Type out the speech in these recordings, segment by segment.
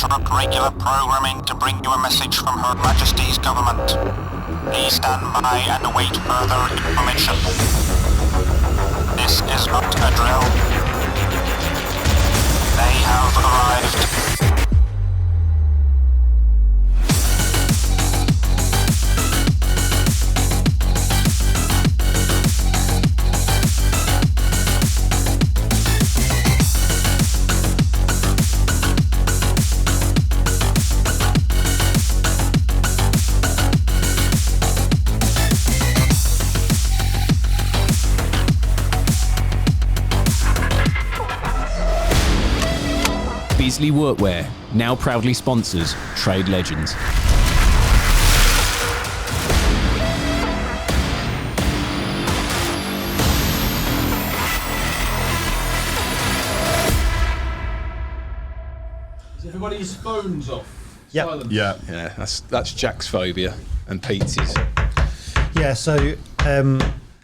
interrupt regular programming to bring you a message from Her Majesty's government. Please stand by and await further information. This is not a drill. They have arrived. Beasley Workwear now proudly sponsors Trade Legends. Is everybody's phones off? Yep. Silent? Yeah. Yeah, that's Jack's phobia and Pete's is. Yeah, so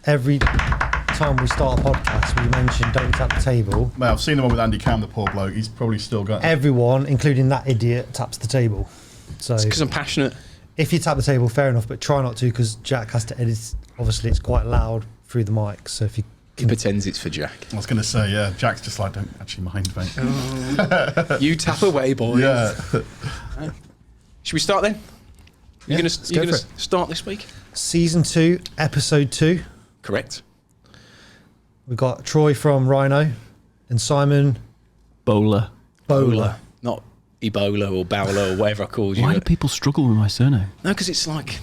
every time we start a podcast, we mention don't tap the table. Well, I've seen the one with Andy Cam, the poor bloke. He's probably still got. Everyone, including that idiot, taps the table. So Because I'm passionate. if you tap the table, fair enough, but try not to because Jack has to edit. Obviously, it's quite loud through the mic. So if you He pretends it's for Jack. I was going to say, yeah, Jack's just like, don't actually mind, mate. You tap away, boys. Yeah. Should we start then? Yeah, You're let's going go to for it. start this week? Season 2, Episode 2. Correct. We've got Troy from Rhino and Simon Bowler. Bowler. Not Ebola or Bowler or whatever I called you. Why do people struggle with my surname? No, because it's like,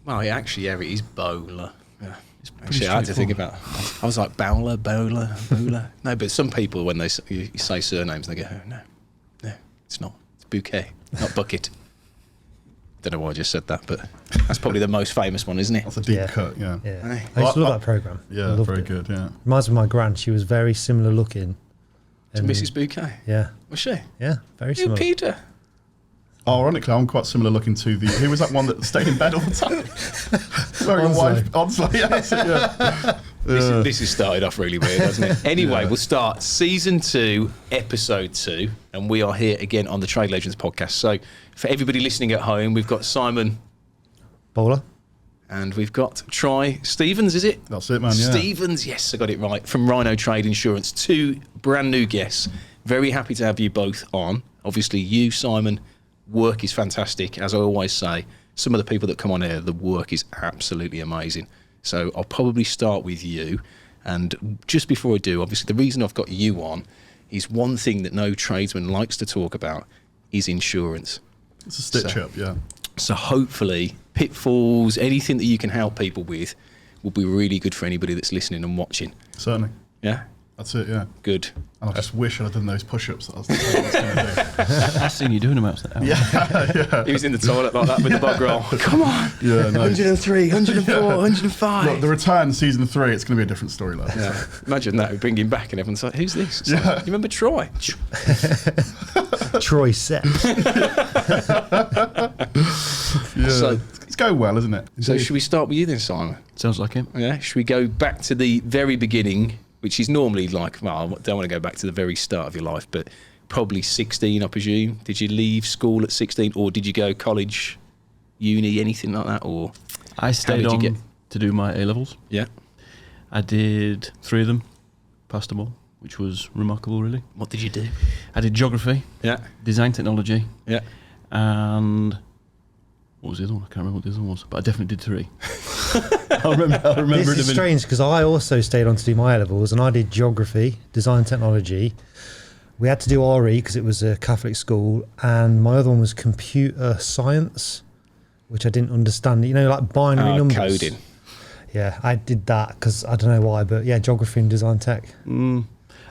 well, actually, yeah, it is Bowler. Yeah. pretty Actually, I had to think about. I was like Bowler, Bowler, Bowler. No, but some people when you say surnames, they go, oh, no, it's not. It's Bouquet, not Bucket. Don't know why I just said that, but that's probably the most famous one, isn't it? That's a deep Yeah. cut, yeah. Yeah. Aye. I used to Well, love that programme. I Yeah, loved very it. good, yeah. Reminds me of my gran. She was very similar looking. To Mrs. Bouquet. Yeah. Was she? Yeah, very You, similar. Peter. Ironically, I'm quite similar looking to the. Who was that one that stayed in bed all the time? Wearing a Onslow. white Onslow, yeah, that's it, yeah. This has started off really weird, hasn't it? Anyway, we'll start Season 2, Episode 2, and we are here again on the Trade Legends podcast. So, for everybody listening at home, we've got Simon Bowler. and we've got Troy Stevens, is it? That's it, man, yeah. Stevens, yes, I got it right, from Rhino Trade Insurance. 2 brand new guests. Very happy to have you both on. Obviously, you, Simon, work is fantastic. As I always say, some of the people that come on here, the work is absolutely amazing. So I'll probably start with you. And just before I do, obviously, the reason I've got you on is one thing that no tradesman likes to talk about is insurance. It's a stitch So- up, yeah. So hopefully, pitfalls, anything that you can help people with will be really good for anybody that's listening and watching. Certainly. Yeah? That's it, yeah. Good. And I just wish I'd have done those push-ups that I was going to I've seen you doing them outside. do. Yeah. He was in the toilet like that with the bog roll. Come on. Yeah, no. 103, 104, 105. Look, the return, season 3, it's going to be a different story, lads. Yeah. Imagine that, we bring him back and everyone's like, who's this? It's like, Yeah. you remember Troy? Troy Sepp. Yeah. So- It's going well, isn't it? So should we start with you then, Simon? Sounds like it. Yeah. Should we go back to the very beginning, which is normally like, well, I don't want to go back to the very start of your life, but probably 16, I presume. Did you leave school at 16 or did you go college, uni, anything like that? Or I stayed did you on get- to do my A-levels. yeah. I did 3 of them, passed them all, which was remarkable, really. What did you do? I did geography, Yeah. design technology, Yeah. and what was the other one? I can't remember what the other one was, but I definitely did 3. I remember This it is a bit. strange because I also stayed on to do my A-levels and I did geography, design technology. We had to do RE because it was a Catholic school, and my other one was computer science, which I didn't understand. You know, like binary numbers. Coding. Yeah, I did that because I don't know why, but yeah, geography and design tech.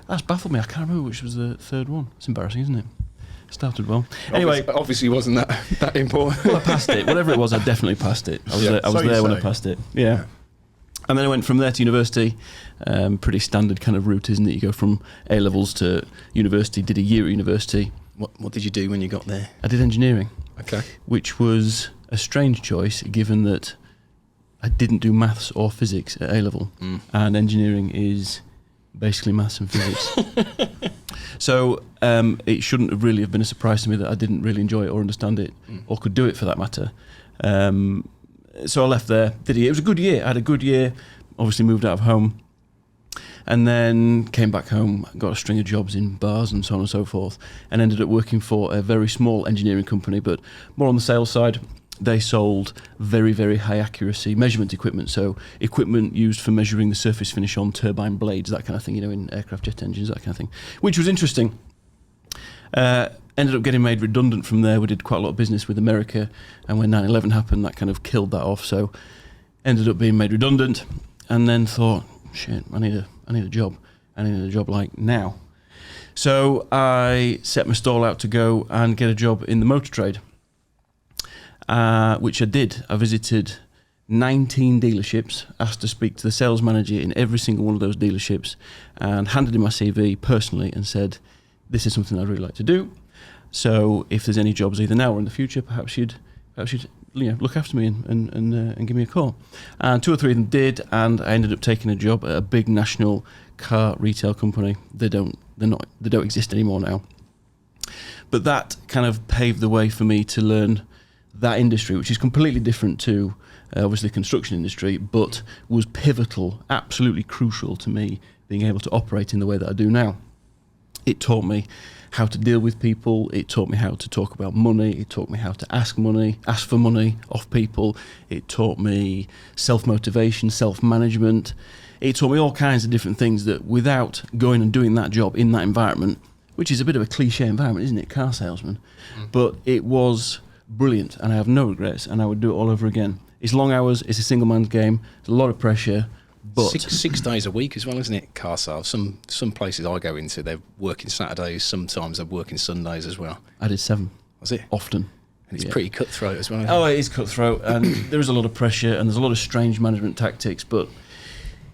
That's baffled me. I can't remember which was the third one. It's embarrassing, isn't it? Started well. Anyway, Obviously wasn't that important. well, I passed it. Whatever it was, I definitely passed it. I was Yeah. there, I was So you there when I say. passed it. Yeah. And then I went from there to university. Pretty standard kind of route, isn't it? You go from A-levels to university, did a year at university. What did you do when you got there? I did engineering, Okay. which was a strange choice given that I didn't do maths or physics at A-level. And engineering is basically maths and physics. So it shouldn't have really have been a surprise to me that I didn't really enjoy it or understand it, or could do it for that matter. So I left there, did it. It was a good year. I had a good year, obviously moved out of home, and then came back home, got a string of jobs in bars and so on and so forth, and ended up working for a very small engineering company, but more on the sales side. They sold very, very high accuracy measurement equipment, so equipment used for measuring the surface finish on turbine blades, that kind of thing, in aircraft jet engines, that kind of thing, which was interesting. Ended up getting made redundant from there. We did quite a lot of business with America, and when 9/11 happened, that kind of killed that off, so ended up being made redundant, and then thought, shit, I need a job. I need a job like now. So I set my stall out to go and get a job in the motor trade, which I did. I visited 19 dealerships, asked to speak to the sales manager in every single one of those dealerships, and handed in my CV personally and said, this is something I'd really like to do. So if there's any jobs either now or in the future, perhaps you'd look after me and give me a call. And 2 or 3 of them did, and I ended up taking a job at a big national car retail company. They don't exist anymore now. But that kind of paved the way for me to learn that industry, which is completely different to obviously the construction industry, but was pivotal, absolutely crucial to me being able to operate in the way that I do now. It taught me how to deal with people. It taught me how to talk about money. It taught me how to ask for money off people. It taught me self-motivation, self-management. It taught me all kinds of different things that without going and doing that job in that environment, which is a bit of a cliche environment, isn't it, car salesman? But it was brilliant, and I have no regrets, and I would do it all over again. It's long hours, it's a single man's game, it's a lot of pressure, but... Six days a week as well, isn't it, car sales? Some places I go into, they're working Saturdays, sometimes they're working Sundays as well. I did 7. Was it? Often. And it's pretty cutthroat as well. Oh, it is cutthroat, and there is a lot of pressure, and there's a lot of strange management tactics, but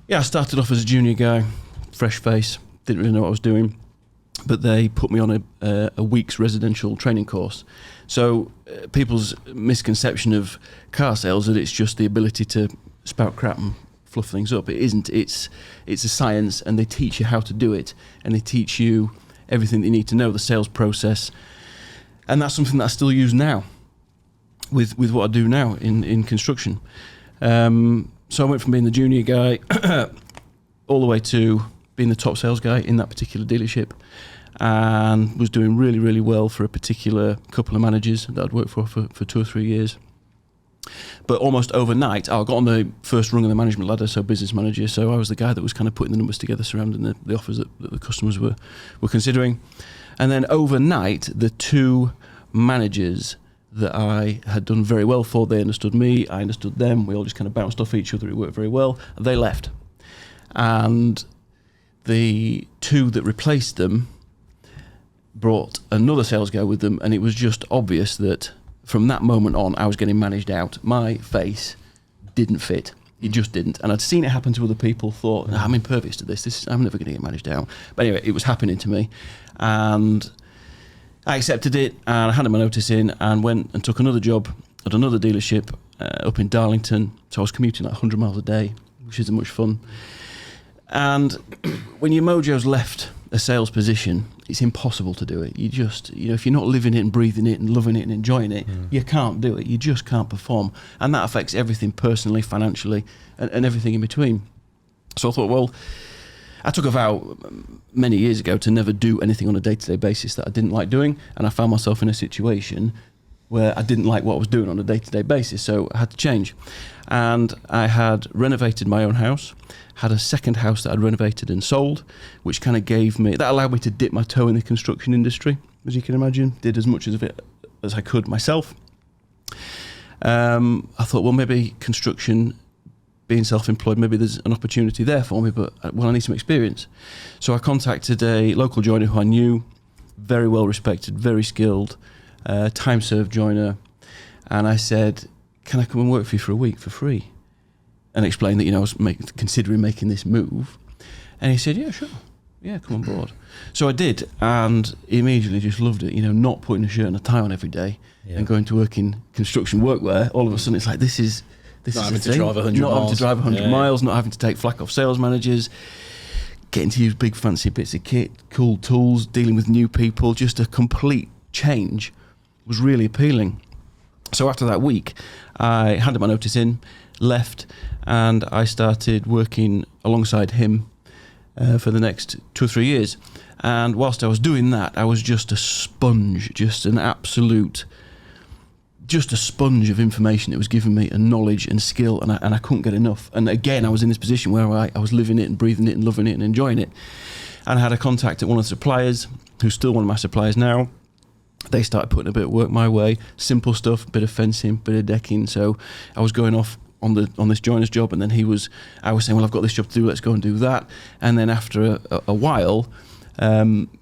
yeah, I started off as a junior guy, fresh face, didn't really know what I was doing, but they put me on a week's residential training course. So people's misconception of car sales that it's just the ability to spout crap and fluff things up. It isn't. It's a science, and they teach you how to do it, and they teach you everything that you need to know, the sales process, and that's something that I still use now with what I do now in construction. So I went from being the junior guy all the way to being the top sales guy in that particular dealership, and was doing really, really well for a particular couple of managers that I'd worked for 2 or 3 years. But almost overnight, I got on the first rung of the management ladder, so business manager, so I was the guy that was kind of putting the numbers together surrounding the offers that the customers were considering. And then overnight, the 2 managers that I had done very well for, they understood me, I understood them, we all just kind of bounced off each other, it worked very well, and they left. And the 2 that replaced them brought another sales guy with them, and it was just obvious that from that moment on I was getting managed out. My face didn't fit. It just didn't. And I'd seen it happen to other people, thought, I'm impervious to this, I'm never going to get managed out. But anyway, it was happening to me, and I accepted it, and I handed my notice in and went and took another job at another dealership up in Darlington. So I was commuting like 100 miles a day, which isn't much fun. And when your mojo's left a sales position, it's impossible to do it. You just, if you're not living it and breathing it and loving it and enjoying it, you can't do it. You just can't perform. And that affects everything personally, financially, and everything in between. So I thought, well, I took a vow many years ago to never do anything on a day-to-day basis that I didn't like doing, and I found myself in a situation where I didn't like what I was doing on a day-to-day basis, so I had to change. And I had renovated my own house, had a second house that I'd renovated and sold, which kind of that allowed me to dip my toe in the construction industry, as you can imagine. Did as much of it as I could myself. I thought, well, maybe construction, being self-employed, maybe there's an opportunity there for me, but I need some experience. So I contacted a local joiner who I knew, very well respected, very skilled, time-served joiner, and I said, can I come and work for you for a week for free? And explained that I was considering making this move. And he said, yeah, sure. Yeah, come on board. So I did, and immediately just loved it. Not putting a shirt and a tie on every day and going to work in construction workwear. All of a sudden, it's like, this is not having to drive 100 miles. Not having to drive 100 yeah. miles, not having to take flack off sales managers. getting to use big fancy bits of kit, cool tools, dealing with new people, just a complete change was really appealing. So after that week, I handed my notice in, left, and I started working alongside him for the next 2 or 3 years. And whilst I was doing that, I was just a sponge, just a sponge of information that was giving me, and knowledge and skill, and I couldn't get enough. And again, I was in this position where I was living it and breathing it and loving it and enjoying it. And I had a contact at one of the suppliers, who's still one of my suppliers now. They started putting a bit of work my way, simple stuff, bit of fencing, bit of decking. So I was going off on this joiner's job, and then I was saying, well, I've got this job to do, let's go and do that. And then after a while,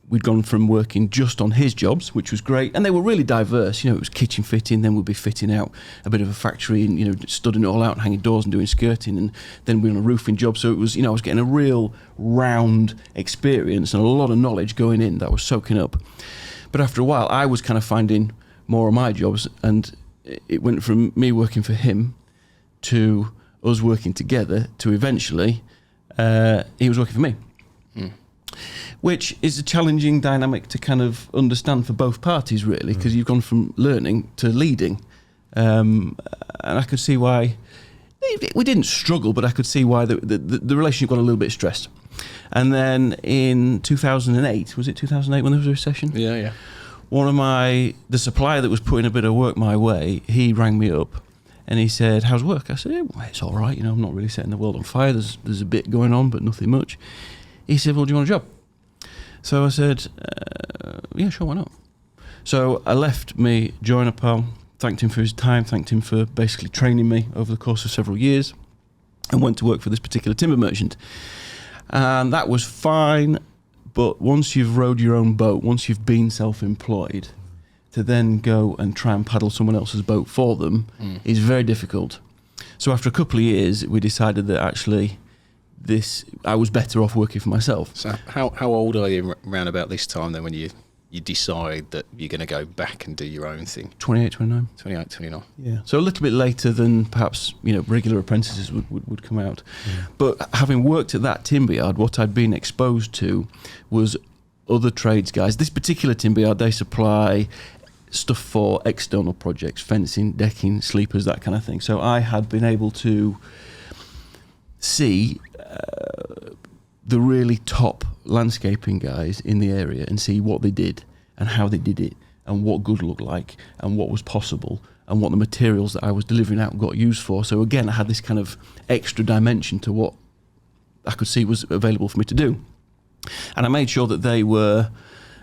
we'd gone from working just on his jobs, which was great, and they were really diverse. You know, it was kitchen fitting, then we'd be fitting out a bit of a factory and, you know, studding it all out and hanging doors and doing skirting, and then we were on a roofing job. So it was, you know, I was getting a real round experience and a lot of knowledge going in that I was soaking up. But after a while, I was kind of finding more of my jobs, and it went from me working for him to us working together to eventually he was working for me. Which is a challenging dynamic to kind of understand for both parties, really, because you've gone from learning to leading. And I could see why we didn't struggle, but I could see why the relationship got a little bit stressed. And then in 2008, was it 2008 when there was a recession? Yeah. One of the supplier that was putting a bit of work my way, he rang me up and he said, how's work? I said, well, it's all right, you know, I'm not really setting the world on fire. There's a bit going on, but nothing much. He said, well, do you want a job? So I said, yeah, sure, why not? So I left my joiner pal, thanked him for his time, thanked him for basically training me over the course of several years, and went to work for this particular timber merchant. And that was fine, but once you've rowed your own boat, once you've been self-employed, to then go and try and paddle someone else's boat for them is very difficult. So after a couple of years, we decided that actually I was better off working for myself. So how old are you around about this time then, when you decide that you're going to go back and do your own thing? 28, 29. 28, 29. Yeah. So a little bit later than perhaps, you know, regular apprentices would come out. But having worked at that timber yard, what I'd been exposed to was other trades guys. This particular timber yard, they supply stuff for external projects, fencing, decking, sleepers, that kind of thing. So I had been able to see the really top landscaping guys in the area and see what they did and how they did it and what good looked like and what was possible and what the materials that I was delivering out got used for. So again, I had this kind of extra dimension to what I could see was available for me to do. And I made sure that they were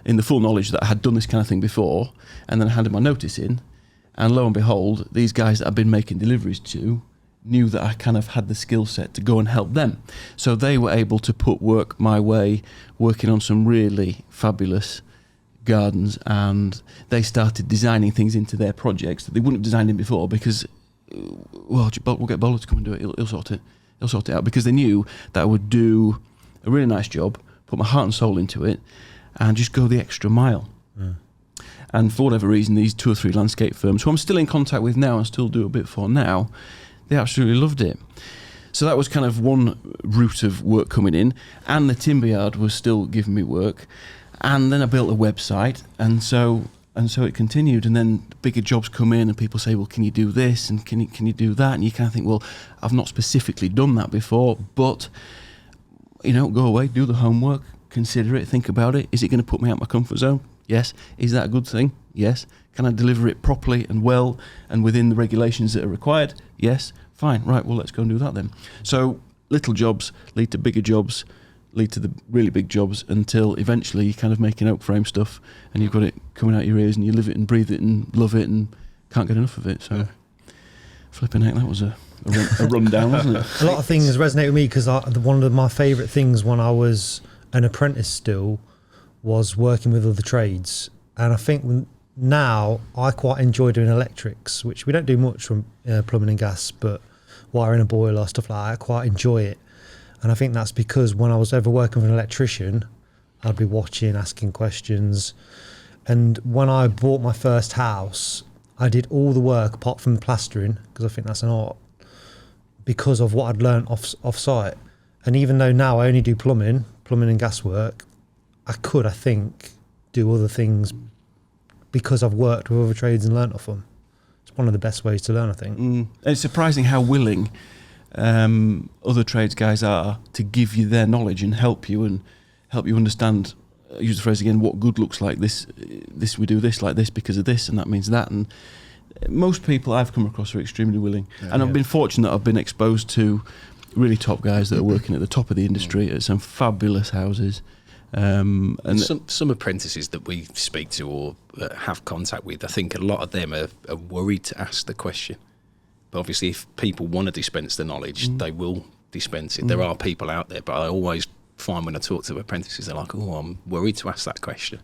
in the full knowledge that I had done this kind of thing before, and then I handed my notice in, and lo and behold, these guys that I've been making deliveries to knew that I kind of had the skill set to go and help them. So they were able to put work my way, working on some really fabulous gardens, and they started designing things into their projects that they wouldn't have designed in before because, well, we'll get Bowler to come and do it, he'll sort it out, because they knew that I would do a really nice job, put my heart and soul into it, and just go the extra mile. And for whatever reason, these 2 or 3 landscape firms, who I'm still in contact with now and still do a bit for now, they absolutely loved it. So that was kind of one route of work coming in, and the timber yard was still giving me work. And then I built a website, and so it continued. And then bigger jobs come in, and people say, "Well, can you do this? And can you do that?" And you kind of think, "Well, I've not specifically done that before, but you know, go away, do the homework, consider it, think about it. Is it going to put me out my comfort zone? Yes. Is that a good thing? Yes. Can I deliver it properly and well and within the regulations that are required? Yes. Fine. Right. Well, let's go and do that then." So little jobs lead to bigger jobs, lead to the really big jobs, until eventually you're kind of making oak frame stuff and you've got it coming out your ears and you live it and breathe it and love it and can't get enough of it. So flipping heck, that was a rundown, wasn't it? A lot of things resonate with me because one of my favourite things when I was an apprentice still was working with other trades. And I think now I quite enjoy doing electrics, which we don't do much from plumbing and gas, but wiring a boiler, stuff like that, I quite enjoy it. And I think that's because when I was ever working with an electrician, I'd be watching, asking questions. And when I bought my first house, I did all the work apart from the plastering, because I think that's an art, because of what I'd learned off site. And even though now I only do plumbing plumbing and gas work, I think, do other things because I've worked with other trades and learnt off them. It's one of the best ways to learn, I think. And it's surprising how willing other trades guys are to give you their knowledge and help you understand. Use the phrase again. What good looks like this we do this like this because of this, and that means that. And most people I've come across are extremely willing, and I've been fortunate that I've been exposed to really top guys that are working at the top of the industry at some fabulous houses. And some apprentices that we speak to or have contact with, I think a lot of them are worried to ask the question. But obviously, if people want to dispense the knowledge, they will dispense it. There are people out there, but I always find when I talk to apprentices, they're like, "Oh, I'm worried to ask that question."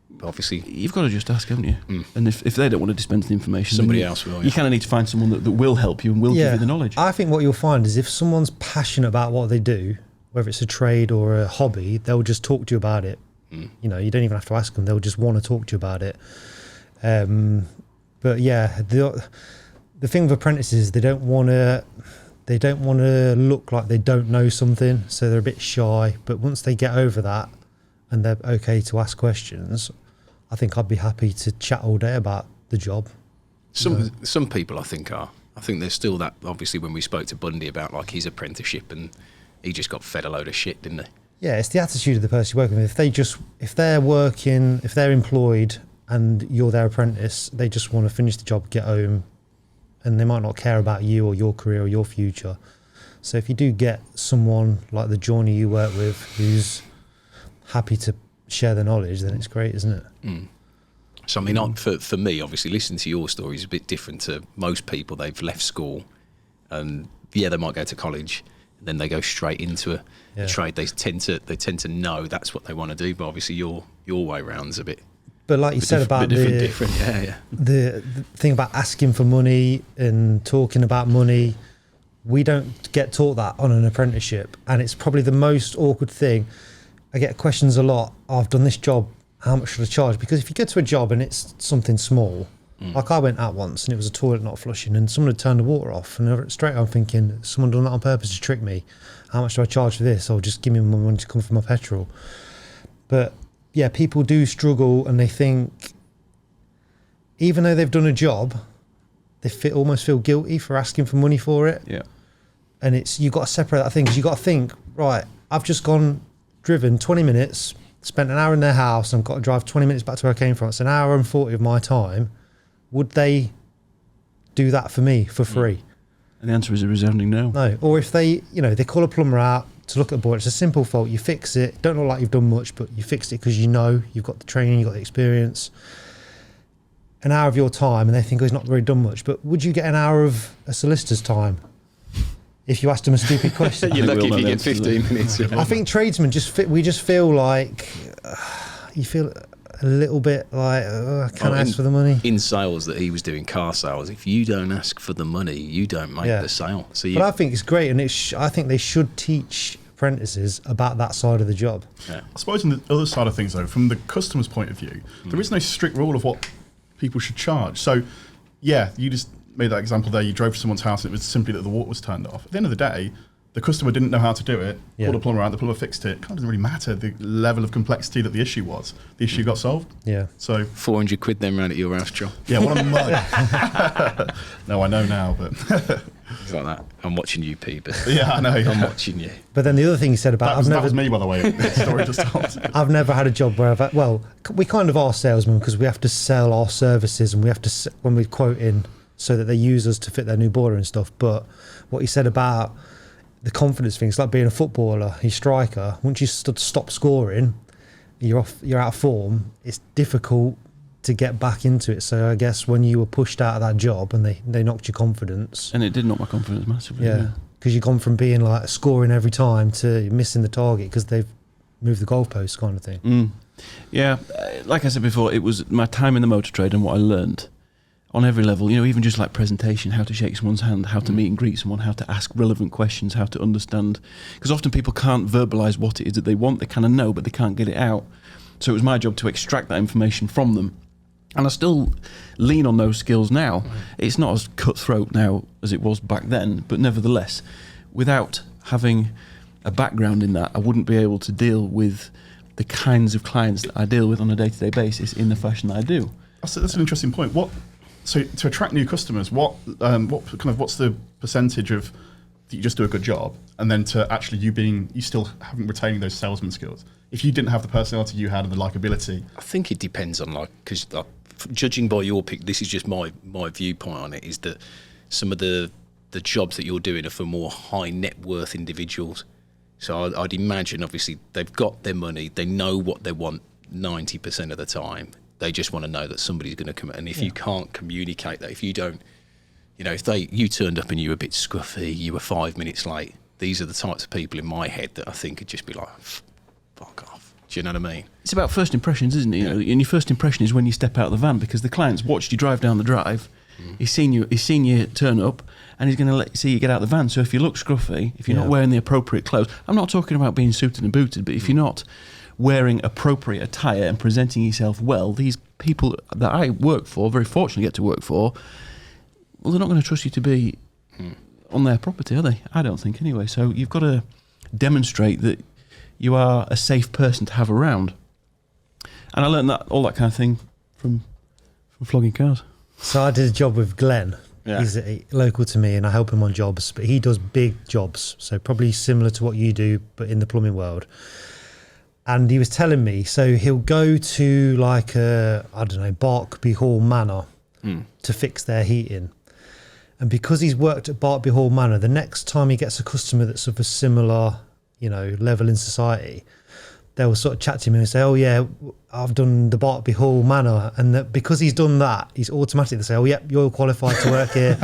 But obviously, you've got to just ask, haven't you? And if they don't want to dispense the information, somebody else will. You kind of need to find someone that will help you and will give you the knowledge. I think what you'll find is if someone's passionate about what they do, whether it's a trade or a hobby, they'll just talk to you about it. You know, you don't even have to ask them; they'll just want to talk to you about it. But yeah, the thing with apprentices, they don't want to look like they don't know something, so they're a bit shy. But once they get over that and they're okay to ask questions, I think I'd be happy to chat all day about the job. Some people I think are. I think there's still that. Obviously, when we spoke to Bundy about like his apprenticeship, and he just got fed a load of shit, didn't he? Yeah, it's the attitude of the person you're working with. If they're employed and you're their apprentice, they just want to finish the job, get home, and they might not care about you or your career or your future. So if you do get someone like the Johnny you work with who's happy to share the knowledge, then it's great, isn't it? So I mean, for me, obviously, listening to your story is a bit different to most people. They've left school, and they might go to college, and then they go straight into a trade. They tend to know that's what they want to do. But obviously, your way round's a bit. But like you said about different. The thing about asking for money and talking about money, we don't get taught that on an apprenticeship, and it's probably the most awkward thing. I get questions a lot. I've done this job. How much should I charge? Because if you go to a job and it's something small, like I went out once and it was a toilet not flushing, and someone had turned the water off, and straight I'm thinking, someone done that on purpose to trick me. How much do I charge for this? Or just give me my money to come for my petrol. But yeah, people do struggle, and they think, even though they've done a job, they almost feel guilty for asking for money for it. Yeah. And you've got to separate that thing, because you've got to think, right, I've just driven 20 minutes, spent an hour in their house, and I've got to drive 20 minutes back to where I came from. It's an hour and 40 of my time. Would they do that for me for free? And the answer is a resounding no. No. Or if they call a plumber out to look at a boiler, it's a simple fault, you fix it, don't look like you've done much, but you fixed it because you've got the training, you've got the experience. An hour of your time, and they think, he's not really done much. But would you get an hour of a solicitor's time if you asked them a stupid question? You're lucky if you get 15 minutes. I think tradesmen we just feel like you feel a little bit like, can I ask for the money? In sales that he was doing, car sales, if you don't ask for the money, you don't make the sale. So but I think it's great, and I think they should teach apprentices about that side of the job. I suppose on the other side of things, though, from the customer's point of view, there is no strict rule of what people should charge. So, yeah, you just made that example there. You drove to someone's house and it was simply that the water was turned off. At the end of the day, the customer didn't know how to do it, called a plumber out, the plumber fixed it. It kind of doesn't really matter the level of complexity that the issue was. The issue got solved. Yeah. So 400 quid then round at your house, John. Yeah, what a mug. No, I know now, but it's like that. I'm watching you, P, but yeah, I know. Yeah. I'm watching you. But then the other thing you said about that was me, by the way. The story just told. I've never had a job where we kind of are salesmen, because we have to sell our services, and we have to, when we're quoting, so that they use us to fit their new boiler and stuff. But what you said about the confidence thing, it's like being a footballer, a striker. Once you stop scoring, you're out of form. It's difficult to get back into it. So I guess when you were pushed out of that job and they knocked your confidence, and it did knock my confidence massively. Yeah, because you've gone from being like scoring every time to missing the target because they've moved the goalposts, kind of thing. Yeah, like I said before, it was my time in the motor trade and what I learned on every level, even just like presentation, how to shake someone's hand, how to meet and greet someone, how to ask relevant questions, how to understand. Because often people can't verbalise what it is that they want. They kind of know, but they can't get it out. So it was my job to extract that information from them. And I still lean on those skills now. It's not as cutthroat now as it was back then, but nevertheless, without having a background in that, I wouldn't be able to deal with the kinds of clients that I deal with on a day-to-day basis in the fashion that I do. That's an interesting point. So to attract new customers, what's the percentage of that you just do a good job, and then to actually you still haven't retaining those salesman skills? If you didn't have the personality you had and the likability, I think it depends on because judging by your pick, this is just my viewpoint on it, is that some of the jobs that you're doing are for more high net worth individuals. So I'd imagine, obviously, they've got their money, they know what they want 90% of the time. They just want to know that somebody's going to come. And if you can't communicate that, if you don't, if you turned up and you were a bit scruffy, you were 5 minutes late, these are the types of people in my head that I think would just be like, fuck off. Do you know what I mean? It's about first impressions, isn't it? And your first impression is when you step out of the van, because the client's watched you drive down the drive, he's seen you turn up, and he's going to see you get out of the van. So if you look scruffy, if you're not wearing the appropriate clothes, I'm not talking about being suited and booted, but if you're not wearing appropriate attire and presenting yourself well, these people that I work for, very fortunately get to work for, well, they're not going to trust you to be on their property, are they? I don't think, anyway. So you've got to demonstrate that you are a safe person to have around. And I learned all that kind of thing from flogging cars. So I did a job with Glenn. Yeah. He's local to me, and I help him on jobs, but he does big jobs, so probably similar to what you do, but in the plumbing world. And he was telling me, so he'll go to like Barkby Hall Manor to fix their heating. And because he's worked at Barkby Hall Manor, the next time he gets a customer that's of a similar, level in society, they'll sort of chat to him and say, oh yeah, I've done the Barkby Hall Manor. And that because he's done that, he's automatically say, oh yep, you're qualified to work here.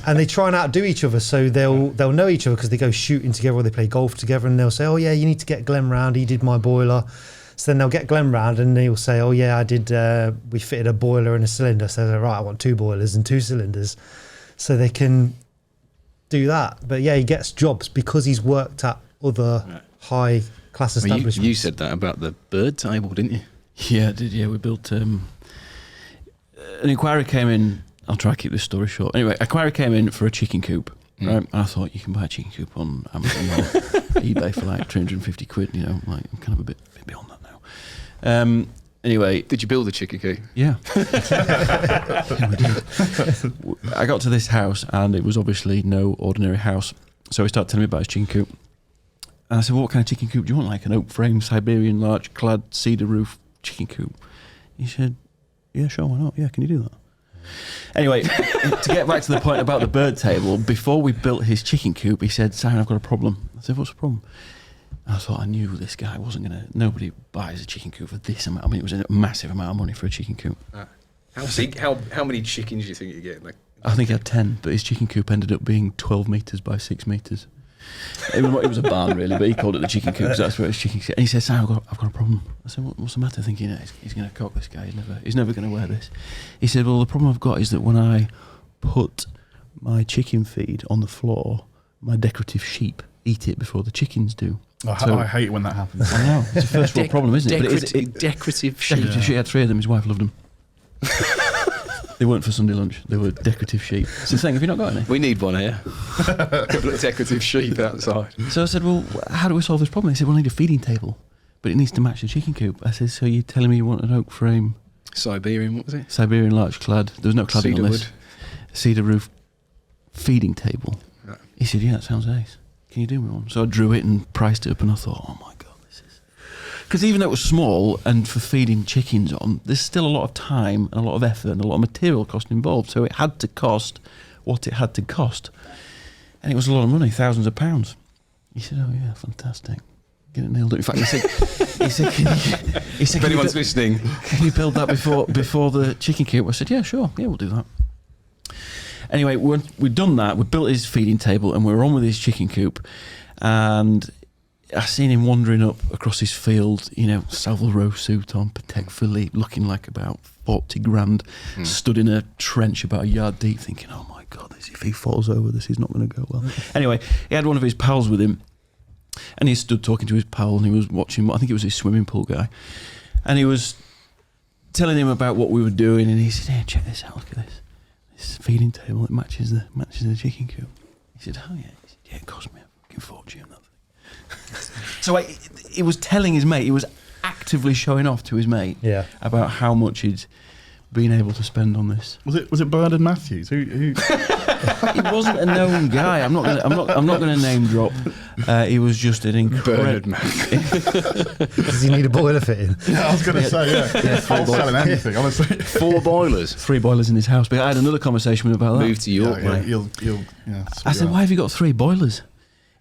And they try and outdo each other. So they'll know each other because they go shooting together or they play golf together, and they'll say, oh yeah, you need to get Glenn round. He did my boiler. So then they'll get Glenn round and he'll say, oh yeah, I did, we fitted a boiler and a cylinder. So they're right, I want 2 boilers and 2 cylinders. So they can do that. But yeah, he gets jobs because he's worked at other high class establishments. You said that about the bird table, didn't you? Yeah, I did. Yeah, we built an inquiry came in. I'll try to keep this story short. Anyway, inquiry came in for a chicken coop. Right, and I thought you can buy a chicken coop on Amazon or eBay for like 350 quid. Like I'm kind of a bit beyond that now. Anyway, did you build a chicken coop? Yeah. Yeah, we did. I got to this house and it was obviously no ordinary house. So he started telling me about his chicken coop. And I said, well, what kind of chicken coop do you want? Like an oak frame, Siberian larch clad, cedar roof chicken coop? He said, yeah, sure, why not? Yeah, can you do that? Anyway, to get back to the point about the bird table, before we built his chicken coop, he said, Simon, I've got a problem. I said, what's the problem? And I thought, I knew this guy wasn't going to, nobody buys a chicken coop for this amount. I mean, it was a massive amount of money for a chicken coop. How many chickens do you think you get? I think he had 10, but his chicken coop ended up being 12 metres by 6 metres. It was a barn, really, but he called it the chicken coop because that's where his chicken. And he said, Sam, I've got a problem. I said, what's the matter? Thinking, he's going to cock this guy. He's never going to wear this. He said, well, the problem I've got is that when I put my chicken feed on the floor, my decorative sheep eat it before the chickens do. I hate it when that happens. I know. It's a first world problem, isn't it? Decorative sheep. Decorative sheep. He had 3 of them. His wife loved them. They weren't for Sunday lunch. They were decorative sheep. So saying, have you not got any? We need one here. A couple of decorative sheep outside. So I said, well, how do we solve this problem? He said, well, I need a feeding table, but it needs to match the chicken coop. I said, so you're telling me you want an oak frame? Siberian, what was it? Siberian larch clad. There was no cladding Cedar on this. wood. Cedar roof feeding table. Right. He said, yeah, that sounds ace. Can you do me one? So I drew it and priced it up, and I thought, oh my God. Because even though it was small and for feeding chickens on, there's still a lot of time and a lot of effort and a lot of material cost involved. So it had to cost what it had to cost. And it was a lot of money, thousands of pounds. He said, oh yeah, fantastic. Get it nailed up. In fact, he said, if anyone's listening, can you build that before the chicken coop? I said, yeah, sure. Yeah, we'll do that. Anyway, we'd done that. We built his feeding table and we were on with his chicken coop. And I seen him wandering up across his field, Savile Row suit on, Patek Philippe, looking like about 40 grand, stood in a trench about a yard deep, thinking, oh my God, if he falls over, this is not going to go well. Anyway, he had one of his pals with him, and he stood talking to his pal, and he was watching, I think it was his swimming pool guy, and he was telling him about what we were doing, and he said, hey, check this out, look at this. This feeding table, it matches the chicken coop. He said, oh yeah. He said, yeah, it cost me a fucking fortune, that thing. So he was telling his mate, he was actively showing off to his mate Yeah. about how much he'd been able to spend on this. Was it Bernard Matthews? Who? He wasn't a known guy. I'm not gonna name drop. He was just an Bernard incredible. Does he need a boiler fitting? Yeah, I was going to say, yeah. I'm selling anything, honestly. 4 boilers. 3 boilers in his house. But I had another conversation with him about that. Move to York, mate. You'll I said, why have you got 3 boilers?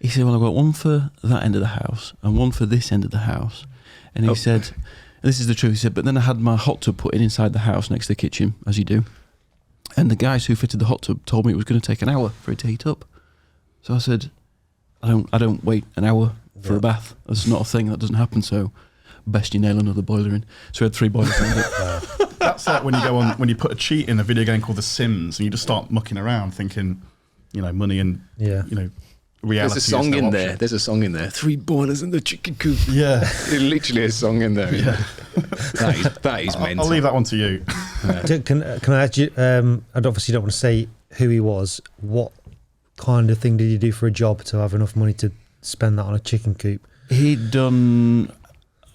He said, well, I've got one for that end of the house and one for this end of the house. And he said, and this is the truth, he said, but then I had my hot tub put in inside the house next to the kitchen, as you do. And the guys who fitted the hot tub told me it was going to take an hour for it to heat up. So I said, I don't wait an hour for a bath. That's not a thing. That doesn't happen. So best you nail another boiler in. So we had 3 boilers around it. That's like when you put a cheat in a video game called The Sims and you just start mucking around thinking, money and, reality. There's a song in there. There's a song in there. 3 boilers in the chicken coop. Yeah. There's literally a song in there. Yeah. That is mental. I'll leave that one to you. Can I ask you? I obviously don't want to say who he was. What kind of thing did you do for a job to have enough money to spend that on a chicken coop? He'd done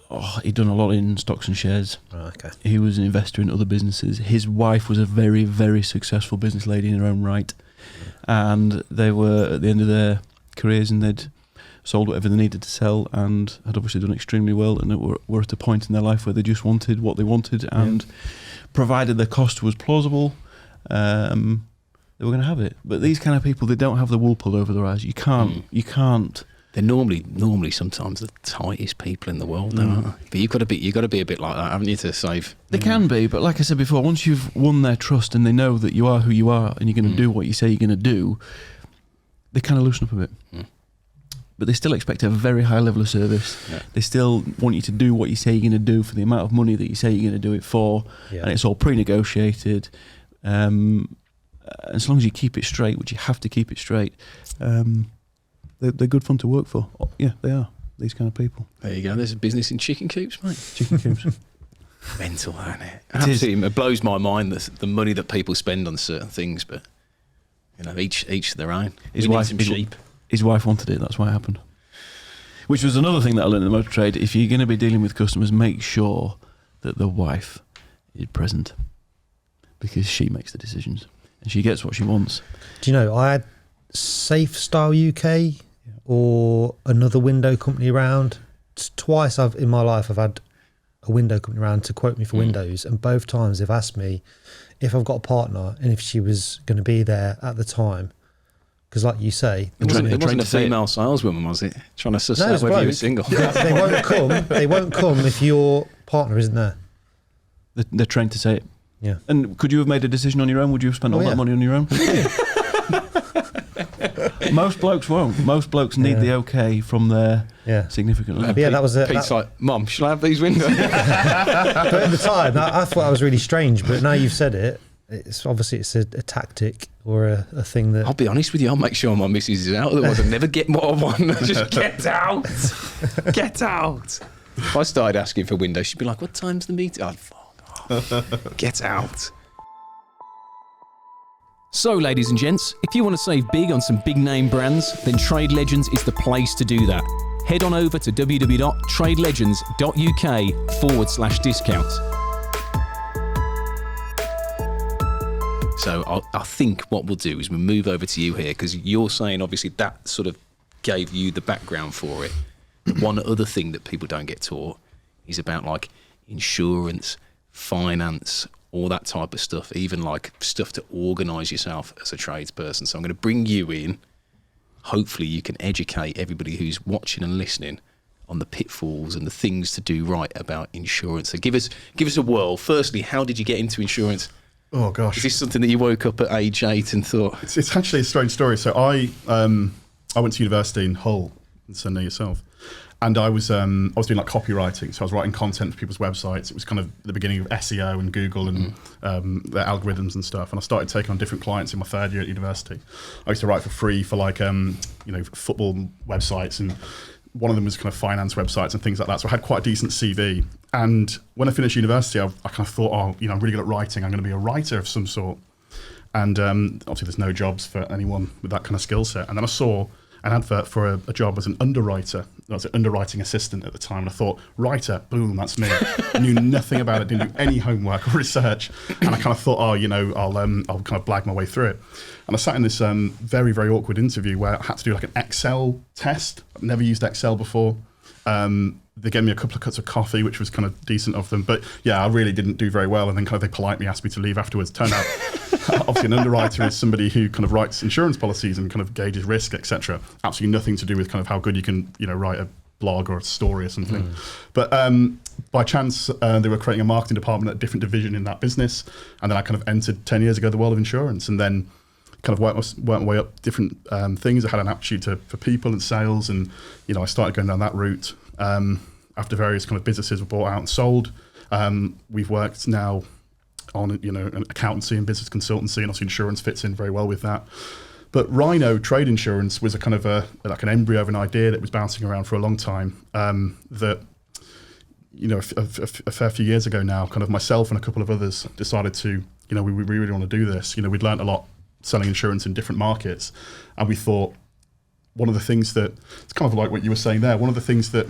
a lot in stocks and shares. Right, okay. He was an investor in other businesses. His wife was a very, very successful business lady in her own right. And they were at the end of their careers and they'd sold whatever they needed to sell and had obviously done extremely well, and were at a point in their life where they just wanted what they wanted, and provided the cost was plausible, they were going to have it. But these kind of people, they don't have the wool pulled over their eyes. You can't. They're normally sometimes the tightest people in the world, aren't they? But you've got to be a bit like that, haven't you, to save? They can be, but like I said before, once you've won their trust and they know that you are who you are and you're going to do what you say you're going to do, they kind of loosen up a bit. But they still expect a very high level of service. Yeah. They still want you to do what you say you're going to do for the amount of money that you say you're going to do it for, and it's all pre-negotiated. And as long as you keep it straight, which you have to keep it straight, they're good fun to work for. Yeah, they are. These kind of people. There you go. There's a business in chicken coops, mate. Chicken coops. Mental, isn't it? Absolutely. It blows my mind the money that people spend on certain things, but each their own. His wife wanted it. That's why it happened. Which was another thing that I learned in the motor trade. If you're going to be dealing with customers, make sure that the wife is present, because she makes the decisions and she gets what she wants. Do you know, I had Safe Style UK or another window company around. Twice in my life I've had a window company around to quote me for windows, and both times they've asked me if I've got a partner and if she was going to be there at the time. Because like you say... It wasn't a female saleswoman, was it? Trying to suss out whether you were single. They won't come if your partner isn't there. They're trained to say it. Yeah. And could you have made a decision on your own? Would you have spent all that money on your own? Most blokes won't. Most blokes need the okay from their significant other. That was it. Pete's like, Mum, shall I have these windows? But at the time, I thought that was really strange. But now you've said it, it's obviously a tactic or a thing that... I'll be honest with you, I'll make sure my missus is out, otherwise I'll never get more of one. Just get out. Get out. If I started asking for windows, she'd be like, what time's the meeting? Oh, fuck off. Get out. So, ladies and gents, if you want to save big on some big name brands, then Trade Legends is the place to do that. Head on over to www.tradelegends.uk/discount. So I think what we'll do is we'll move over to you here, because you're saying obviously that sort of gave you the background for it. One other thing that people don't get taught is about like insurance, finance, all that type of stuff, even like stuff to organise yourself as a tradesperson. So I'm going to bring you in. Hopefully you can educate everybody who's watching and listening on the pitfalls and the things to do right about insurance. So give us a whirl. Firstly, how did you get into insurance? Oh gosh, is this something that you woke up at age 8 and thought? It's actually a strange story. So I went to university in Hull, in Sunday yourself, and I was doing like copywriting. So I was writing content for people's websites. It was kind of the beginning of SEO and Google and their algorithms and stuff. And I started taking on different clients in my third year at university. I used to write for free for like football websites, and one of them was kind of finance websites and things like that. So I had quite a decent CV. And when I finished university, I kind of thought, I'm really good at writing. I'm going to be a writer of some sort. And obviously there's no jobs for anyone with that kind of skill set. And then I saw an advert for a job as an underwriter was an underwriting assistant at the time, and I thought, writer, boom, that's me. I knew nothing about it, didn't do any homework or research, and I kind of thought, oh, I'll kind of blag my way through it. And I sat in this very, very awkward interview where I had to do like an Excel test. I've never used Excel before. They gave me a couple of cups of coffee, which was kind of decent of them. But yeah, I really didn't do very well. And then kind of they politely asked me to leave afterwards. Turned out, obviously, an underwriter is somebody who kind of writes insurance policies and kind of gauges risk, etc. Absolutely nothing to do with kind of how good you can, write a blog or a story or something. But by chance, they were creating a marketing department at a different division in that business. And then I kind of entered 10 years ago the world of insurance, and then kind of worked my way up different things. I had an aptitude for people and sales, and I started going down that route. After various kind of businesses were bought out and sold, we've worked now on an accountancy and business consultancy, and obviously insurance fits in very well with that. But Rhino Trade Insurance was a kind of like an embryo of an idea that was bouncing around for a long time. That a fair few years ago now, kind of myself and a couple of others decided to we really want to do this. We'd learned a lot selling insurance in different markets, and we thought one of the things that, it's kind of like what you were saying there, one of the things that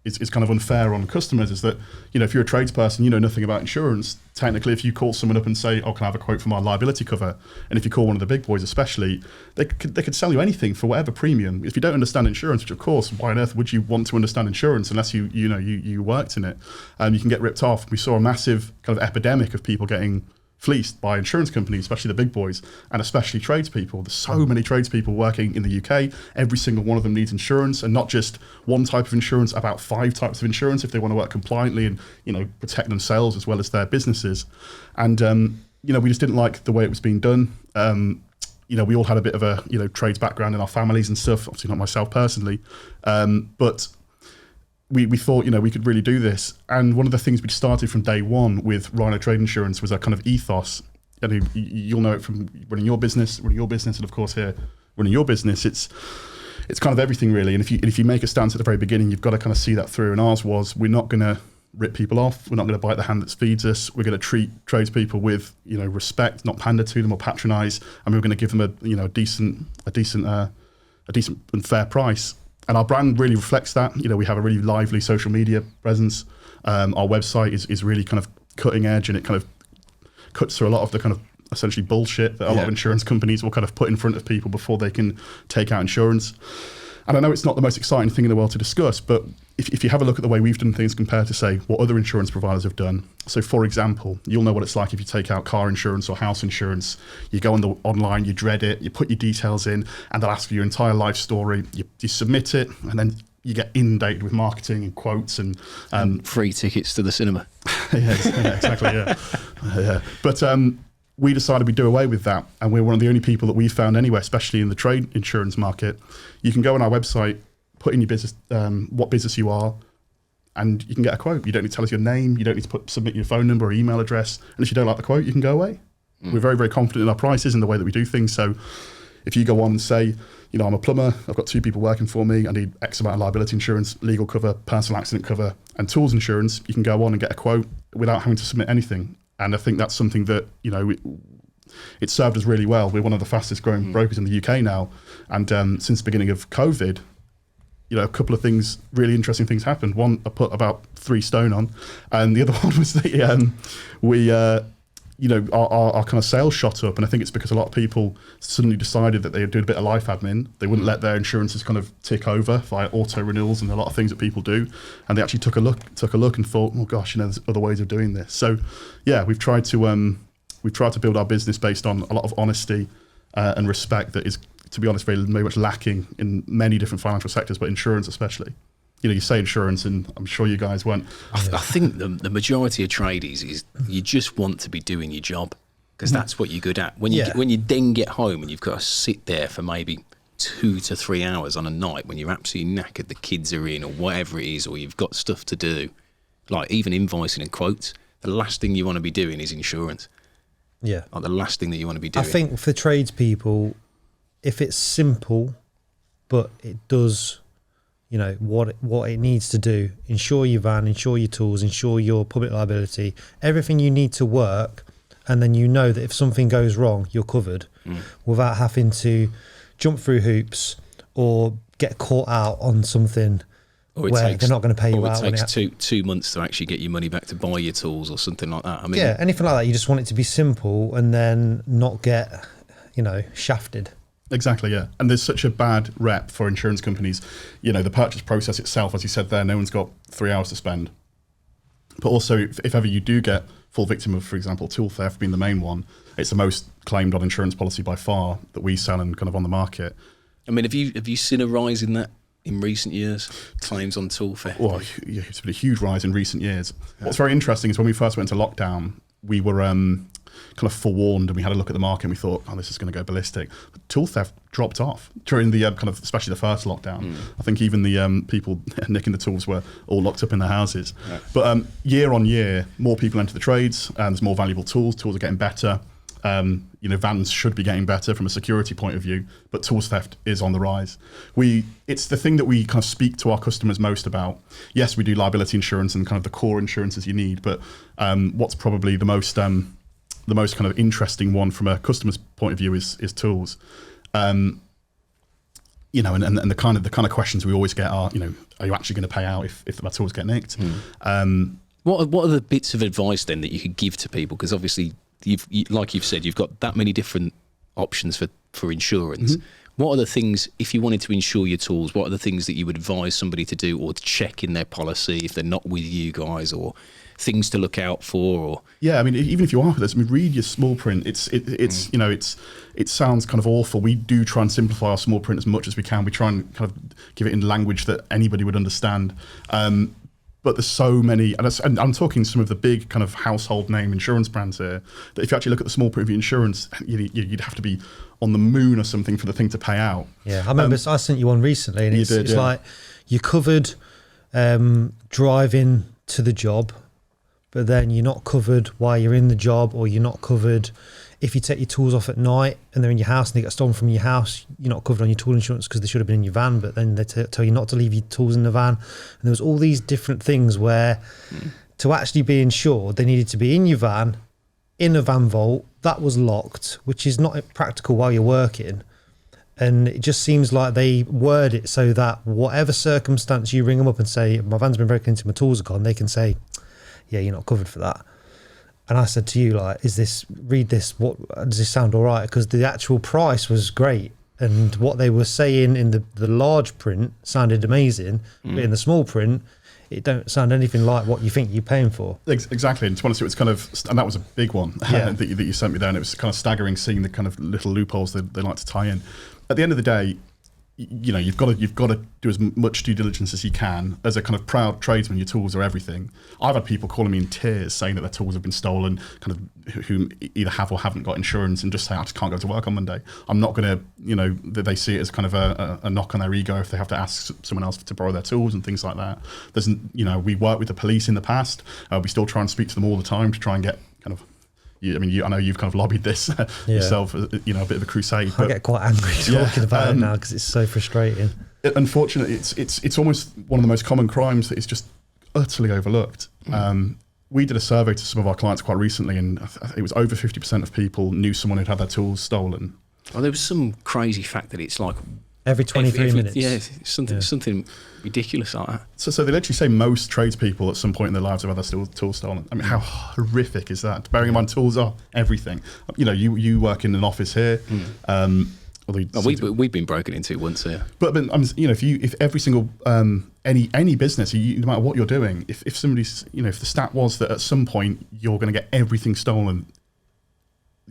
is kind of unfair on customers is that, if you're a tradesperson, you know nothing about insurance. Technically, if you call someone up and say, oh, can I have a quote for my liability cover? And if you call one of the big boys especially, they could sell you anything for whatever premium. If you don't understand insurance, which of course, why on earth would you want to understand insurance unless you worked in it? You can get ripped off. We saw a massive kind of epidemic of people getting fleeced by insurance companies, especially the big boys, and especially tradespeople. There's so many tradespeople working in the UK. Every single one of them needs insurance, and not just one type of insurance, about 5 types of insurance if they want to work compliantly and protect themselves as well as their businesses. And we just didn't like the way it was being done. We all had a bit of a trades background in our families and stuff. Obviously not myself personally, but we thought, we could really do this. And one of the things we started from day one with Rhino Trade Insurance was a kind of ethos. And you'll know it from running your business, and of course here, running your business. It's kind of everything really. And if you make a stance at the very beginning, you've got to kind of see that through. And ours was, we're not going to rip people off. We're not going to bite the hand that feeds us. We're going to treat tradespeople with, respect, not pander to them or patronise. And we're going to give them a decent and fair price. And our brand really reflects that. We have a really lively social media presence. Our website is really kind of cutting edge, and it kind of cuts through a lot of the kind of essentially bullshit that a lot of insurance companies will kind of put in front of people before they can take out insurance. And I know it's not the most exciting thing in the world to discuss, but if you have a look at the way we've done things compared to, say, what other insurance providers have done. So, for example, you'll know what it's like if you take out car insurance or house insurance. You go online, you dread it, you put your details in, and they'll ask for your entire life story. You submit it, and then you get inundated with marketing and quotes and free tickets to the cinema. Exactly, yeah. But we decided we'd do away with that, and we're one of the only people that we found anywhere, especially in the trade insurance market. You can go on our website, put in your business, what business you are, and you can get a quote. You don't need to tell us your name. You don't need to submit your phone number or email address. And if you don't like the quote, you can go away. We're very, very confident in our prices and the way that we do things. So if you go on and say, I'm a plumber, I've got 2 people working for me, I need X amount of liability insurance, legal cover, personal accident cover, and tools insurance, you can go on and get a quote without having to submit anything. And I think that's something that, it served us really well. We're one of the fastest growing brokers in the UK now. And since the beginning of COVID, a couple of things, really interesting things happened. One, I put about 3 stone on, and the other one was that our kind of sales shot up. And I think it's because a lot of people suddenly decided that they would do a bit of life admin. They wouldn't let their insurances kind of tick over via auto renewals and a lot of things that people do. And they actually took a look and thought, oh gosh, there's other ways of doing this. So yeah, we've tried to build our business based on a lot of honesty and respect that is, to be honest, very much lacking in many different financial sectors, but insurance especially. You say insurance, and I'm sure you guys won't. I think the majority of tradies is you just want to be doing your job because that's what you're good at. When you then get home and you've got to sit there for maybe 2 to 3 hours on a night when you're absolutely knackered, the kids are in or whatever it is, or you've got stuff to do, like even invoicing and quotes, the last thing you want to be doing is insurance. Yeah. Like the last thing that you want to be doing. I think for tradespeople, if it's simple, but it does, what it needs to do, insure your van, insure your tools, insure your public liability, everything you need to work, and then that if something goes wrong, you're covered without having to jump through hoops or get caught out on something Or it where takes, they're not going to pay you or out. it when takes 2 months to actually get your money back to buy your tools or something like that. I mean, yeah, anything like that. You just want it to be simple and then not get, shafted. Exactly, yeah. And there's such a bad rep for insurance companies. The purchase process itself, as you said there, no one's got 3 hours to spend. But also, if ever you do get fall victim of, for example, tool theft being the main one, it's the most claimed on insurance policy by far that we sell and kind of on the market. I mean, have you seen a rise in that in recent years? Claims on tool theft? Well, it's been a huge rise in recent years. Yeah. What's very interesting is when we first went into lockdown, we were kind of forewarned, and we had a look at the market and we thought, oh, this is going to go ballistic. But tool theft dropped off during the kind of, especially the first lockdown. I think even the people nicking the tools were all locked up in their houses. Yeah. But year on year, more people enter the trades, and there's more valuable tools. Tools are getting better. Vans should be getting better from a security point of view, but tools theft is on the rise. It's the thing that we kind of speak to our customers most about. Yes, we do liability insurance and kind of the core insurances you need, but what's probably the most kind of interesting one from a customer's point of view is tools. And the kind of questions we always get are, are you actually going to pay out if my tools get nicked? What are the bits of advice then that you could give to people? Because obviously, like you've said, you've got that many different options for insurance. What are the things, if you wanted to insure your tools, what are the things that you would advise somebody to do or to check in their policy if they're not with you guys, or things to look out for? Or yeah, I mean, even if you are with us, read your small print. It sounds kind of awful. We do try and simplify our small print as much as we can. We try and kind of give it in language that anybody would understand. But there's so many, and I'm talking some of the big kind of household name insurance brands here, that if you actually look at the small print of your insurance, you'd have to be on the moon or something for the thing to pay out. Yeah, I remember I sent you one recently, and it's like you're covered driving to the job, but then you're not covered while you're in the job, or you're not covered if you take your tools off at night and they're in your house and they get stolen from your house. You're not covered on your tool insurance because they should have been in your van, but then they tell you not to leave your tools in the van. And there was all these different things where to actually be insured, they needed to be in your van, in a van vault that was locked, which is not practical while you're working. And it just seems like they word it so that whatever circumstance you ring them up and say, my van's been broken into, my tools are gone, they can say, yeah, you're not covered for that. And I said to you, like, read this, what does this sound all right? Because the actual price was great. And what they were saying in the large print sounded amazing, but in the small print, it don't sound anything like what you think you're paying for. Exactly. And to be honest, it was kind of, and that was a big one that you sent me there. And it was kind of staggering seeing the kind of little loopholes they like to tie in. At the end of the day, you've got to do as much due diligence as you can. As a kind of proud tradesman, your tools are everything. I've had people calling me in tears saying that their tools have been stolen, kind of who either have or haven't got insurance, and just say, I just can't go to work on Monday. I'm not going to, they see it as kind of a knock on their ego if they have to ask someone else to borrow their tools and things like that. We work with the police in the past. We still try and speak to them all the time to try and get kind of, I know you've kind of lobbied this yourself, a bit of a crusade. I get quite angry talking about it now because it's so frustrating. Unfortunately, it's almost one of the most common crimes that is just utterly overlooked. We did a survey to some of our clients quite recently, and it was over 50% of people knew someone who'd had their tools stolen. Well, there was some crazy fact that it's like every 23 minutes. Yeah, something ridiculous like that. So they literally say most tradespeople at some point in their lives have had their tools stolen. I mean, how horrific is that? Bearing in mind, tools are everything. You work in an office here. We've been broken into once here. But if every single any business, no matter what you're doing, if somebody's if the stat was that at some point you're going to get everything stolen,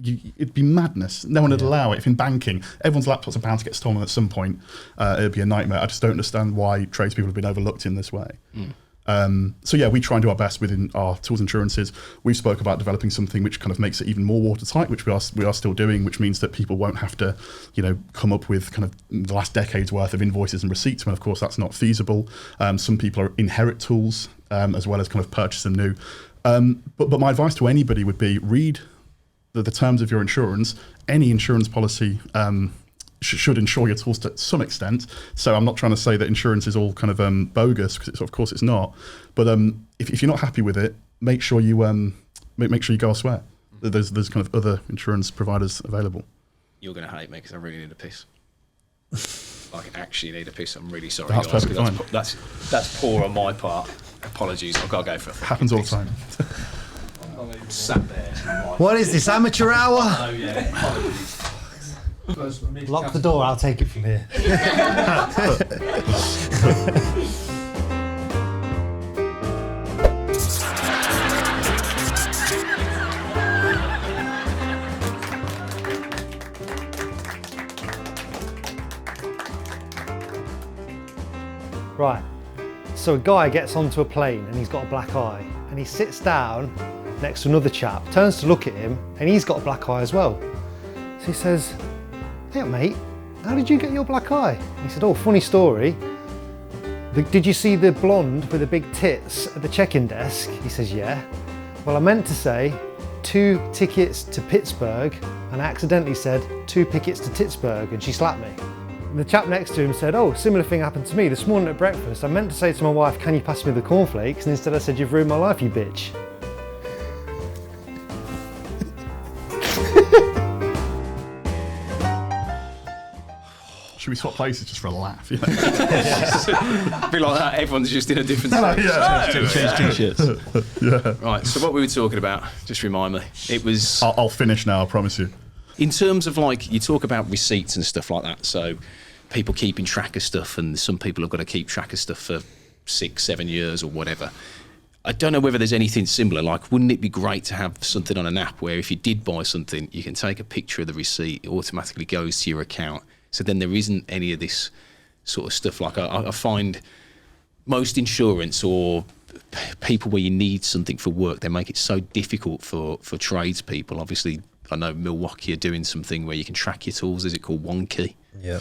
it'd be madness. No one would allow it. If in banking, everyone's laptops are bound to get stolen at some point, it'd be a nightmare. I just don't understand why tradespeople have been overlooked in this way. We try and do our best within our tools insurances. We spoke about developing something which kind of makes it even more watertight, which we are still doing, which means that people won't have to, come up with kind of the last decade's worth of invoices and receipts, when of course that's not feasible. Some people inherit tools as well as kind of purchase them new. But my advice to anybody would be read the terms of your insurance. Any insurance policy should insure your tools to some extent. So I'm not trying to say that insurance is all kind of bogus, because of course it's not. But if you're not happy with it, make sure you make sure you go elsewhere. There's kind of other insurance providers available. You're going to hate me because I really need a piss. like actually need a piss. I'm really sorry, That's guys. perfectly 'Cause fine. That's poor on my part. Apologies. I've got to go for a fucking Happens all the piss. time. I'm sat there. What is this, amateur hour? Oh yeah. Apologies. Lock the door, I'll take it from here. Right, so a guy gets onto a plane and he's got a black eye, and he sits down next to another chap, turns to look at him, and he's got a black eye as well. So he says, "Hey mate, how did you get your black eye?" He said, "Oh, funny story. Did you see the blonde with the big tits at the check-in desk?" He says, "Yeah." "Well, I meant to say 2 tickets to Pittsburgh, and I accidentally said 2 tickets to Pittsburgh, and she slapped me." And the chap next to him said, "Oh, similar thing happened to me this morning at breakfast. I meant to say to my wife, 'Can you pass me the cornflakes?' and instead I said, 'You've ruined my life, you bitch.'" Should we swap places just for a laugh? Yeah. Be like that. Everyone's just in a different Yeah. Change t-shirts. Right. So what we were talking about? Just remind me. It was I'll finish now, I promise you. in terms of like you talk about receipts and stuff like that. So people keeping track of stuff, and some people have got to keep track of stuff for 6-7 years or whatever. I don't know whether there's anything similar. Like, wouldn't it be great to have something on an app where if you did buy something, you can take a picture of the receipt, it automatically goes to your account. So then there isn't any of this sort of stuff. Like I find most insurance or people where you need something for work, they make it so difficult for tradespeople. Obviously, I know Milwaukee are doing something where you can track your tools. Is it called One Key? Yeah.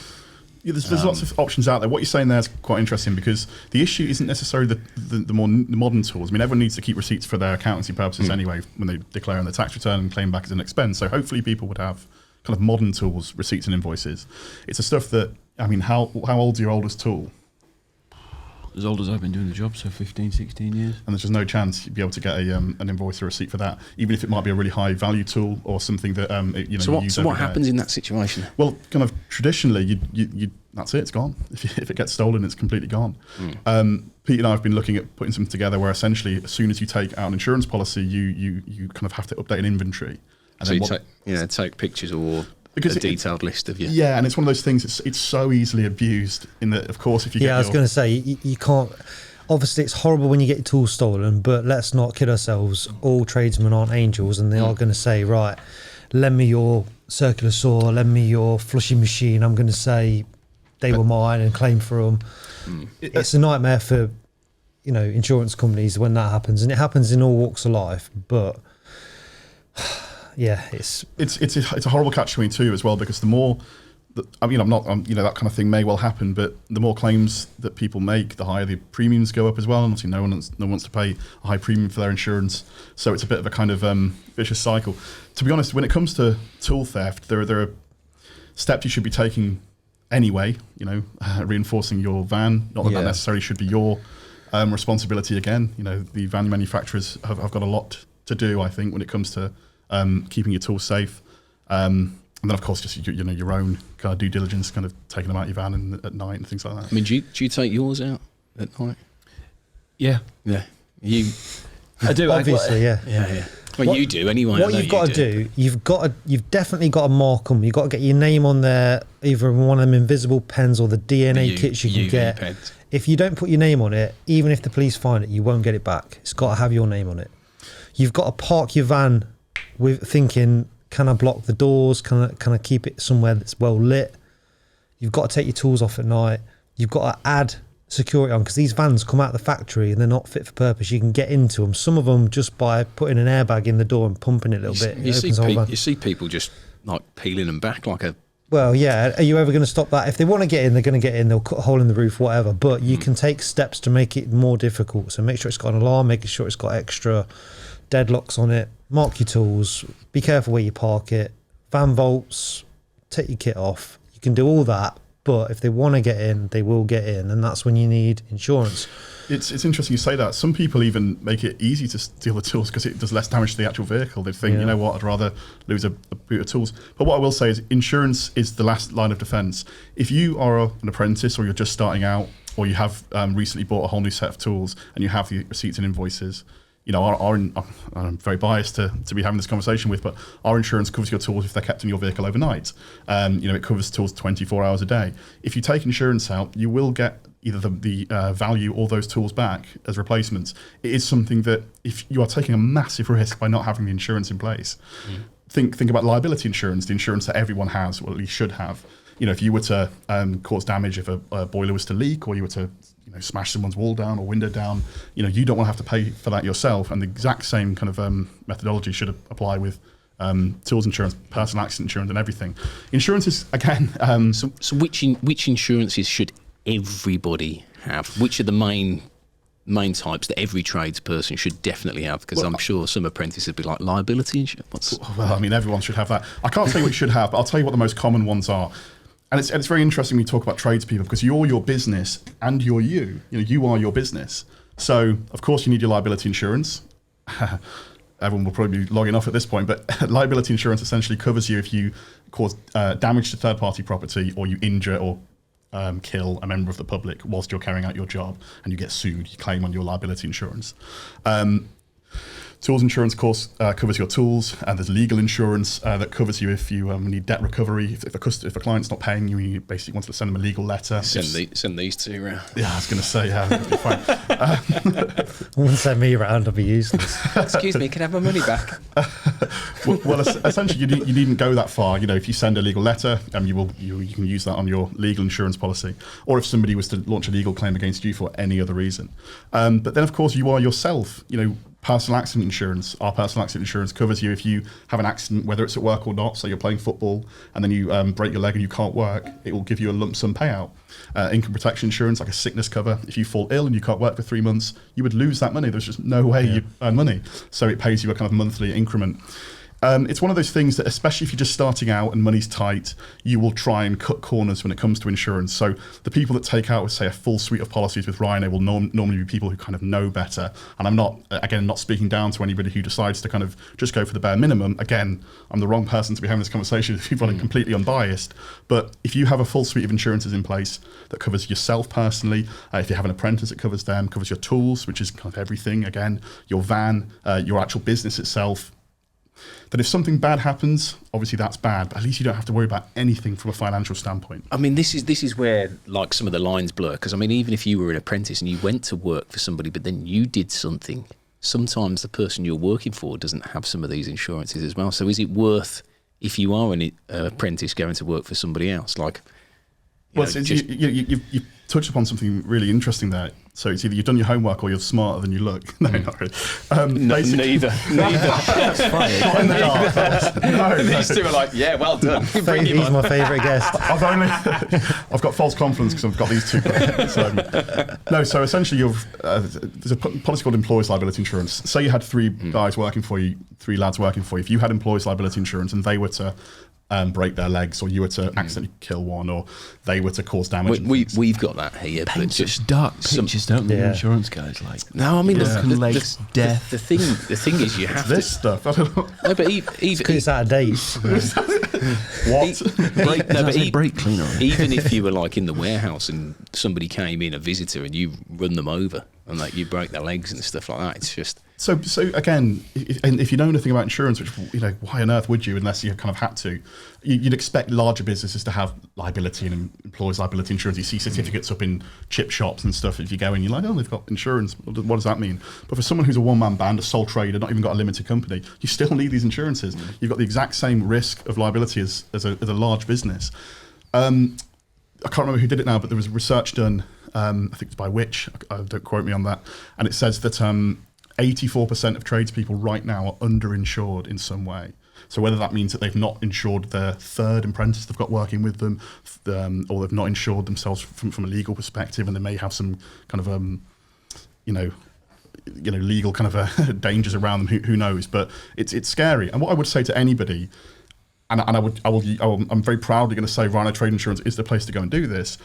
Yeah, there's lots of options out there. What you're saying there is quite interesting because the issue isn't necessarily the more modern tools. I mean, everyone needs to keep receipts for their accountancy purposes anyway when they declare on their tax return and claim back as an expense. So hopefully people would have kind of modern tools, receipts and invoices. It's the stuff that, I mean, how old's your oldest tool? As old as I've been doing the job, so 15, 16 years. And there's just no chance you'd be able to get an invoice or receipt for that, even if it might be a really high value tool or something that you know. So you use what every day. happens in that situation? Well, kind of traditionally, you that's it. It's gone. If it gets stolen, it's completely gone. Pete and I have been looking at putting something together where essentially, as soon as you take out an insurance policy, you kind of have to update an inventory. And So then you take pictures or Because a detailed list of you. Yeah, and it's one of those things. It's so easily abused. In that, of course, if you Yeah, I was going to say, you can't. Obviously, it's horrible when you get your tools stolen, but let's not kid ourselves. All tradesmen aren't angels, and they are going to say, right, lend me your circular saw, lend me your flushing machine. I'm going to say they were mine and claim for them. It's a nightmare for, insurance companies when that happens, and it happens in all walks of life. But yeah, it's a horrible catch-22 as well, because the more. I mean, that kind of thing may well happen, but the more claims that people make, the higher the premiums go up as well. And obviously, no one wants to pay a high premium for their insurance, so it's a bit of a kind of vicious cycle. To be honest, when it comes to tool theft, there are steps you should be taking anyway. Reinforcing your van. Not that that necessarily should be your responsibility. Again, the van manufacturers have got a lot to do, I think, when it comes to keeping your tools safe. And then, of course, just your own kind of due diligence, kind of taking them out your van at night and things like that. I mean, do you take yours out at night? Yeah. Yeah. I do. obviously, yeah. Yeah. Well, you do anyway. What you've got to do, you've definitely got to mark them. You've got to get your name on there, either one of them invisible pens or the DNA kits you can get. Pens. If you don't put your name on it, even if the police find it, you won't get it back. It's got to have your name on it. You've got to park your van with thinking, can I block the doors? Can I keep it somewhere that's well lit? You've got to take your tools off at night. You've got to add security on, because these vans come out of the factory and they're not fit for purpose. You can get into them. Some of them just by putting an airbag in the door and pumping it a little bit. You see people just like peeling them back like a. Well, yeah. Are you ever going to stop that? If they want to get in, they're going to get in. They'll cut a hole in the roof, whatever. But you can take steps to make it more difficult. So make sure it's got an alarm, making sure it's got extra deadlocks on it. Mark your tools. Be careful where you park it. Van vaults. Take your kit off. You can do all that But if they want to get in, they will get in, and that's when you need insurance. It's interesting you say that. Some people even make it easy to steal the tools because it does less damage to the actual vehicle. They think, you know what, I'd rather lose a boot of tools. But what I will say is insurance is the last line of defence. If you are an apprentice or you're just starting out, or you have recently bought a whole new set of tools and you have the receipts and invoices, you know, I'm very biased to be having this conversation with, but our insurance covers your tools if they're kept in your vehicle overnight. You know, it covers tools 24 hours a day. If you take insurance out, you will get either the value or those tools back as replacements. It is something that if you are taking a massive risk by not having the insurance in place, think about liability insurance, the insurance that everyone has, or at least should have. You know, if you were to cause damage, if a boiler was to leak, or you were to smash someone's wall down or window down, you know, you don't want to have to pay for that yourself. And the exact same kind of methodology should apply with tools insurance, personal accident insurance, and everything. Insurance is, again... So which insurances should everybody have? Which are the main types that every tradesperson should definitely have? Because I'm sure some apprentices would be like, liability insurance. Well, I mean, everyone should have that. I can't say what you should have, but I'll tell you what the most common ones are. And it's very interesting when you talk about tradespeople, because you're your business and you're you. You know, you are your business. So, of course, you need your liability insurance. Everyone will probably be logging off at this point, but liability insurance essentially covers you if you cause damage to third-party property, or you injure or kill a member of the public whilst you're carrying out your job, and you get sued. You claim on your liability insurance. Tools insurance, of course, covers your tools, and there's legal insurance that covers you if you need debt recovery. If a client's not paying you, you basically want to send them a legal letter. Send these two around. Yeah, I was going to say, yeah, that'd be fine. Wouldn't send me around, I'd be useless. Excuse me, can I have my money back? well, essentially, you needn't go that far. You know, if you send a legal letter, you can use that on your legal insurance policy, or if somebody was to launch a legal claim against you for any other reason. But then, of course, you are yourself. You know, personal accident insurance. Our personal accident insurance covers you if you have an accident, whether it's at work or not. So you're playing football and then you break your leg and you can't work. It will give you a lump sum payout. Income protection insurance, like a sickness cover. If you fall ill and you can't work for 3 months, you would lose that money. There's just no way you earn money. So it pays you a kind of monthly increment. It's one of those things that, especially if you're just starting out and money's tight, you will try and cut corners when it comes to insurance. So the people that take out, say, a full suite of policies with Rhino will normally be people who kind of know better. And I'm not speaking down to anybody who decides to kind of just go for the bare minimum. Again, I'm the wrong person to be having this conversation with people. I'm completely unbiased. But if you have a full suite of insurances in place that covers yourself personally, if you have an apprentice, it covers them, covers your tools, which is kind of everything, again, your van, your actual business itself, that if something bad happens, obviously that's bad, but at least you don't have to worry about anything from a financial standpoint. I mean, this is where, like, some of the lines blur, because I mean, even if you were an apprentice and you went to work for somebody, but then you did something, sometimes the person you're working for doesn't have some of these insurances as well. So is it worth, if you are an apprentice, going to work for somebody else? Like, you touched upon something really interesting there. So it's either you've done your homework or you're smarter than you look. No, not really. Neither. That's funny. No, These two are like, yeah, well done. Bring him He's on. my favourite guest. I've got false confidence because I've got these two. So essentially, there's a policy called employers' liability insurance. Say you had three guys working for you, 3 lads working for you. If you had employers' liability insurance and they were to break their legs, or you were to accidentally kill one, or they were to cause damage. We've got that here, but Just dark pictures, don't they? Insurance guys, like, no, I mean, broken legs, death. The thing is, you have this to. stuff. I don't know. No, but even It's out of date. What? Brake cleaner. Even if you were like in the warehouse and somebody came in, a visitor, and you run them over and like you break their legs and stuff like that, it's just. So again, if you know anything about insurance, which, you know, why on earth would you, unless you kind of had to? You'd expect larger businesses to have liability and employers' liability insurance. You see certificates up in chip shops and stuff. If you go in, you're like, oh, they've got insurance. What does that mean? But for someone who's a one-man band, a sole trader, not even got a limited company, you still need these insurances. You've got the exact same risk of liability as a large business. I can't remember who did it now, but there was research done, I think it's by Which, don't quote me on that, and it says that 84% of tradespeople right now are underinsured in some way. So whether that means that they've not insured their third apprentice they've got working with them, or they've not insured themselves from a legal perspective, and they may have some kind of legal kind of dangers around them. Who knows? But it's scary. And what I would say to anybody, and I'm very proudly going to say Rhino Trade Insurance is the place to go and do this.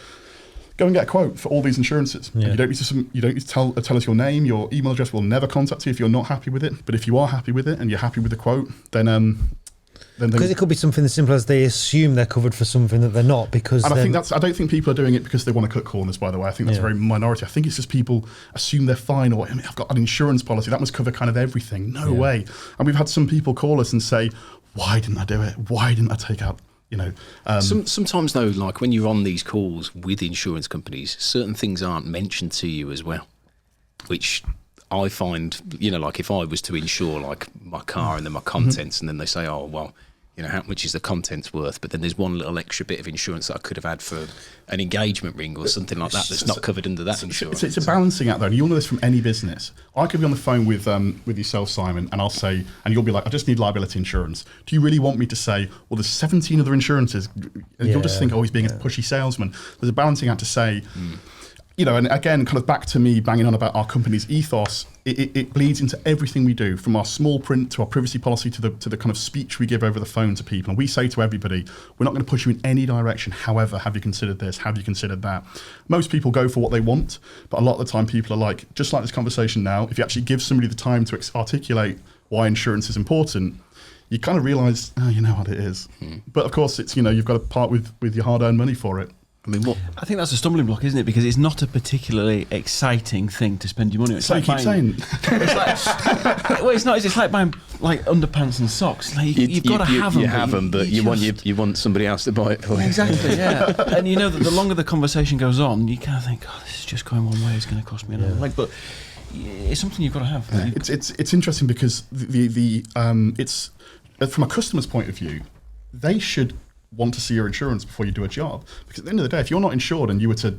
Go and get a quote for all these insurances. Yeah. You don't need to tell us your name, your email address. We'll never contact you if you're not happy with it. But if you are happy with it and you're happy with the quote, then because it could be something as simple as they assume they're covered for something that they're not. Because and I don't think people are doing it because they want to cut corners. By the way, I think that's a very minority. I think it's just people assume they're fine, or I've got an insurance policy that must cover kind of everything. No way. And we've had some people call us and say, "Why didn't I do it? Why didn't I take out?" Sometimes though, like when you're on these calls with insurance companies, certain things aren't mentioned to you as well, which I find, like if I was to insure like my car and then my contents, and then they say, oh, well, how much is the contents worth? But then there's one little extra bit of insurance that I could have had for an engagement ring or something like that that's not covered under that insurance. It's a balancing act, though. You'll know this from any business. I could be on the phone with yourself, Simon, and I'll say, and you'll be like, I just need liability insurance. Do you really want me to say, well, there's 17 other insurances? And you'll just think, oh, he's being a pushy salesman. There's a balancing act to say, and again, kind of back to me banging on about our company's ethos, it bleeds into everything we do, from our small print to our privacy policy to the kind of speech we give over the phone to people. And we say to everybody, we're not going to push you in any direction. However, have you considered this? Have you considered that? Most people go for what they want, but a lot of the time people are like, just like this conversation now, if you actually give somebody the time to articulate why insurance is important, you kind of realise, you know what it is. But of course, it's, you've got to part with your hard-earned money for it. I think that's a stumbling block, isn't it? Because it's not a particularly exciting thing to spend your money on. So you keep saying. Well, it's not. It's like buying underpants and socks. Like you've got to have them. You have them, but you want somebody else to buy it for you. Exactly, yeah. And that the longer the conversation goes on, you kind of think, oh, this is just going one way. It's going to cost me another. But it's something you've got to have. Yeah. It's interesting because it's from a customer's point of view, they should want to see your insurance before you do a job, because at the end of the day, if you're not insured and you were to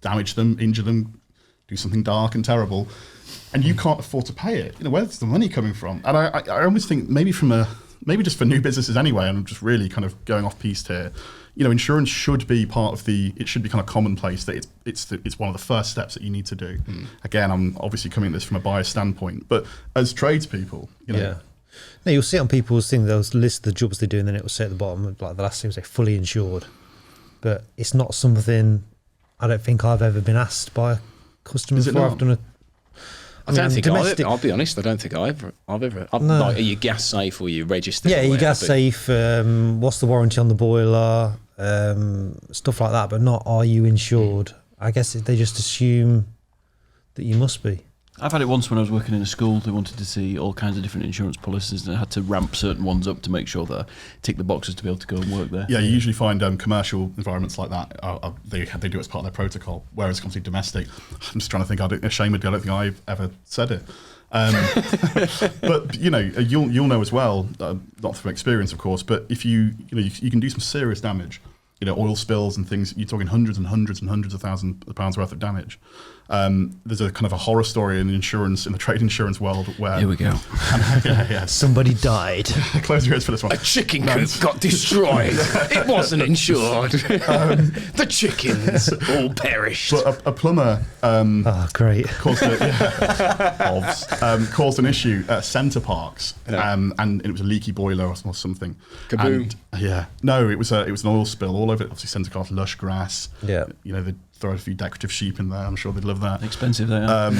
damage them, injure them, do something dark and terrible, and you can't afford to pay it, where's the money coming from? And I almost think maybe just for new businesses anyway, and I'm just really kind of going off piste here, insurance should be part of it should be kind of commonplace that it's one of the first steps that you need to do. Again, I'm obviously coming at this from a biased standpoint, but as tradespeople, No, you'll see it on people's thing. They'll list the jobs they do, and then it will say at the bottom, like the last thing will say fully insured. But it's not something I don't think I've ever been asked by customers before. I've done I'll be honest, I don't think I've ever. No. Like, are you gas safe or you registered? Yeah, you gas safe. What's the warranty on the boiler? Stuff like that, but not are you insured? I guess they just assume that you must be. I've had it once when I was working in a school. They wanted to see all kinds of different insurance policies, and I had to ramp certain ones up to make sure that I tick the boxes to be able to go and work there. Yeah, you usually find commercial environments like that, they do it as part of their protocol, whereas obviously domestic, I'm just trying to think, ashamedly, I don't think I've ever said it. But you'll know as well, not from experience of course, but if you can do some serious damage, oil spills and things, you're talking hundreds and hundreds and hundreds of thousands of pounds worth of damage. There's a kind of a horror story in the trade insurance world where... Here we go. Somebody died. Close your ears for this one. A chicken coop got destroyed. It wasn't insured. The chickens all perished. But a plumber great. caused an issue at Centre Parks, and it was a leaky boiler or something. Kaboom. No, it was an oil spill all over it. Obviously, Centre Parks, lush grass. Yeah. They throw a few decorative sheep in there. I'm sure they'd love that. Expensive they are.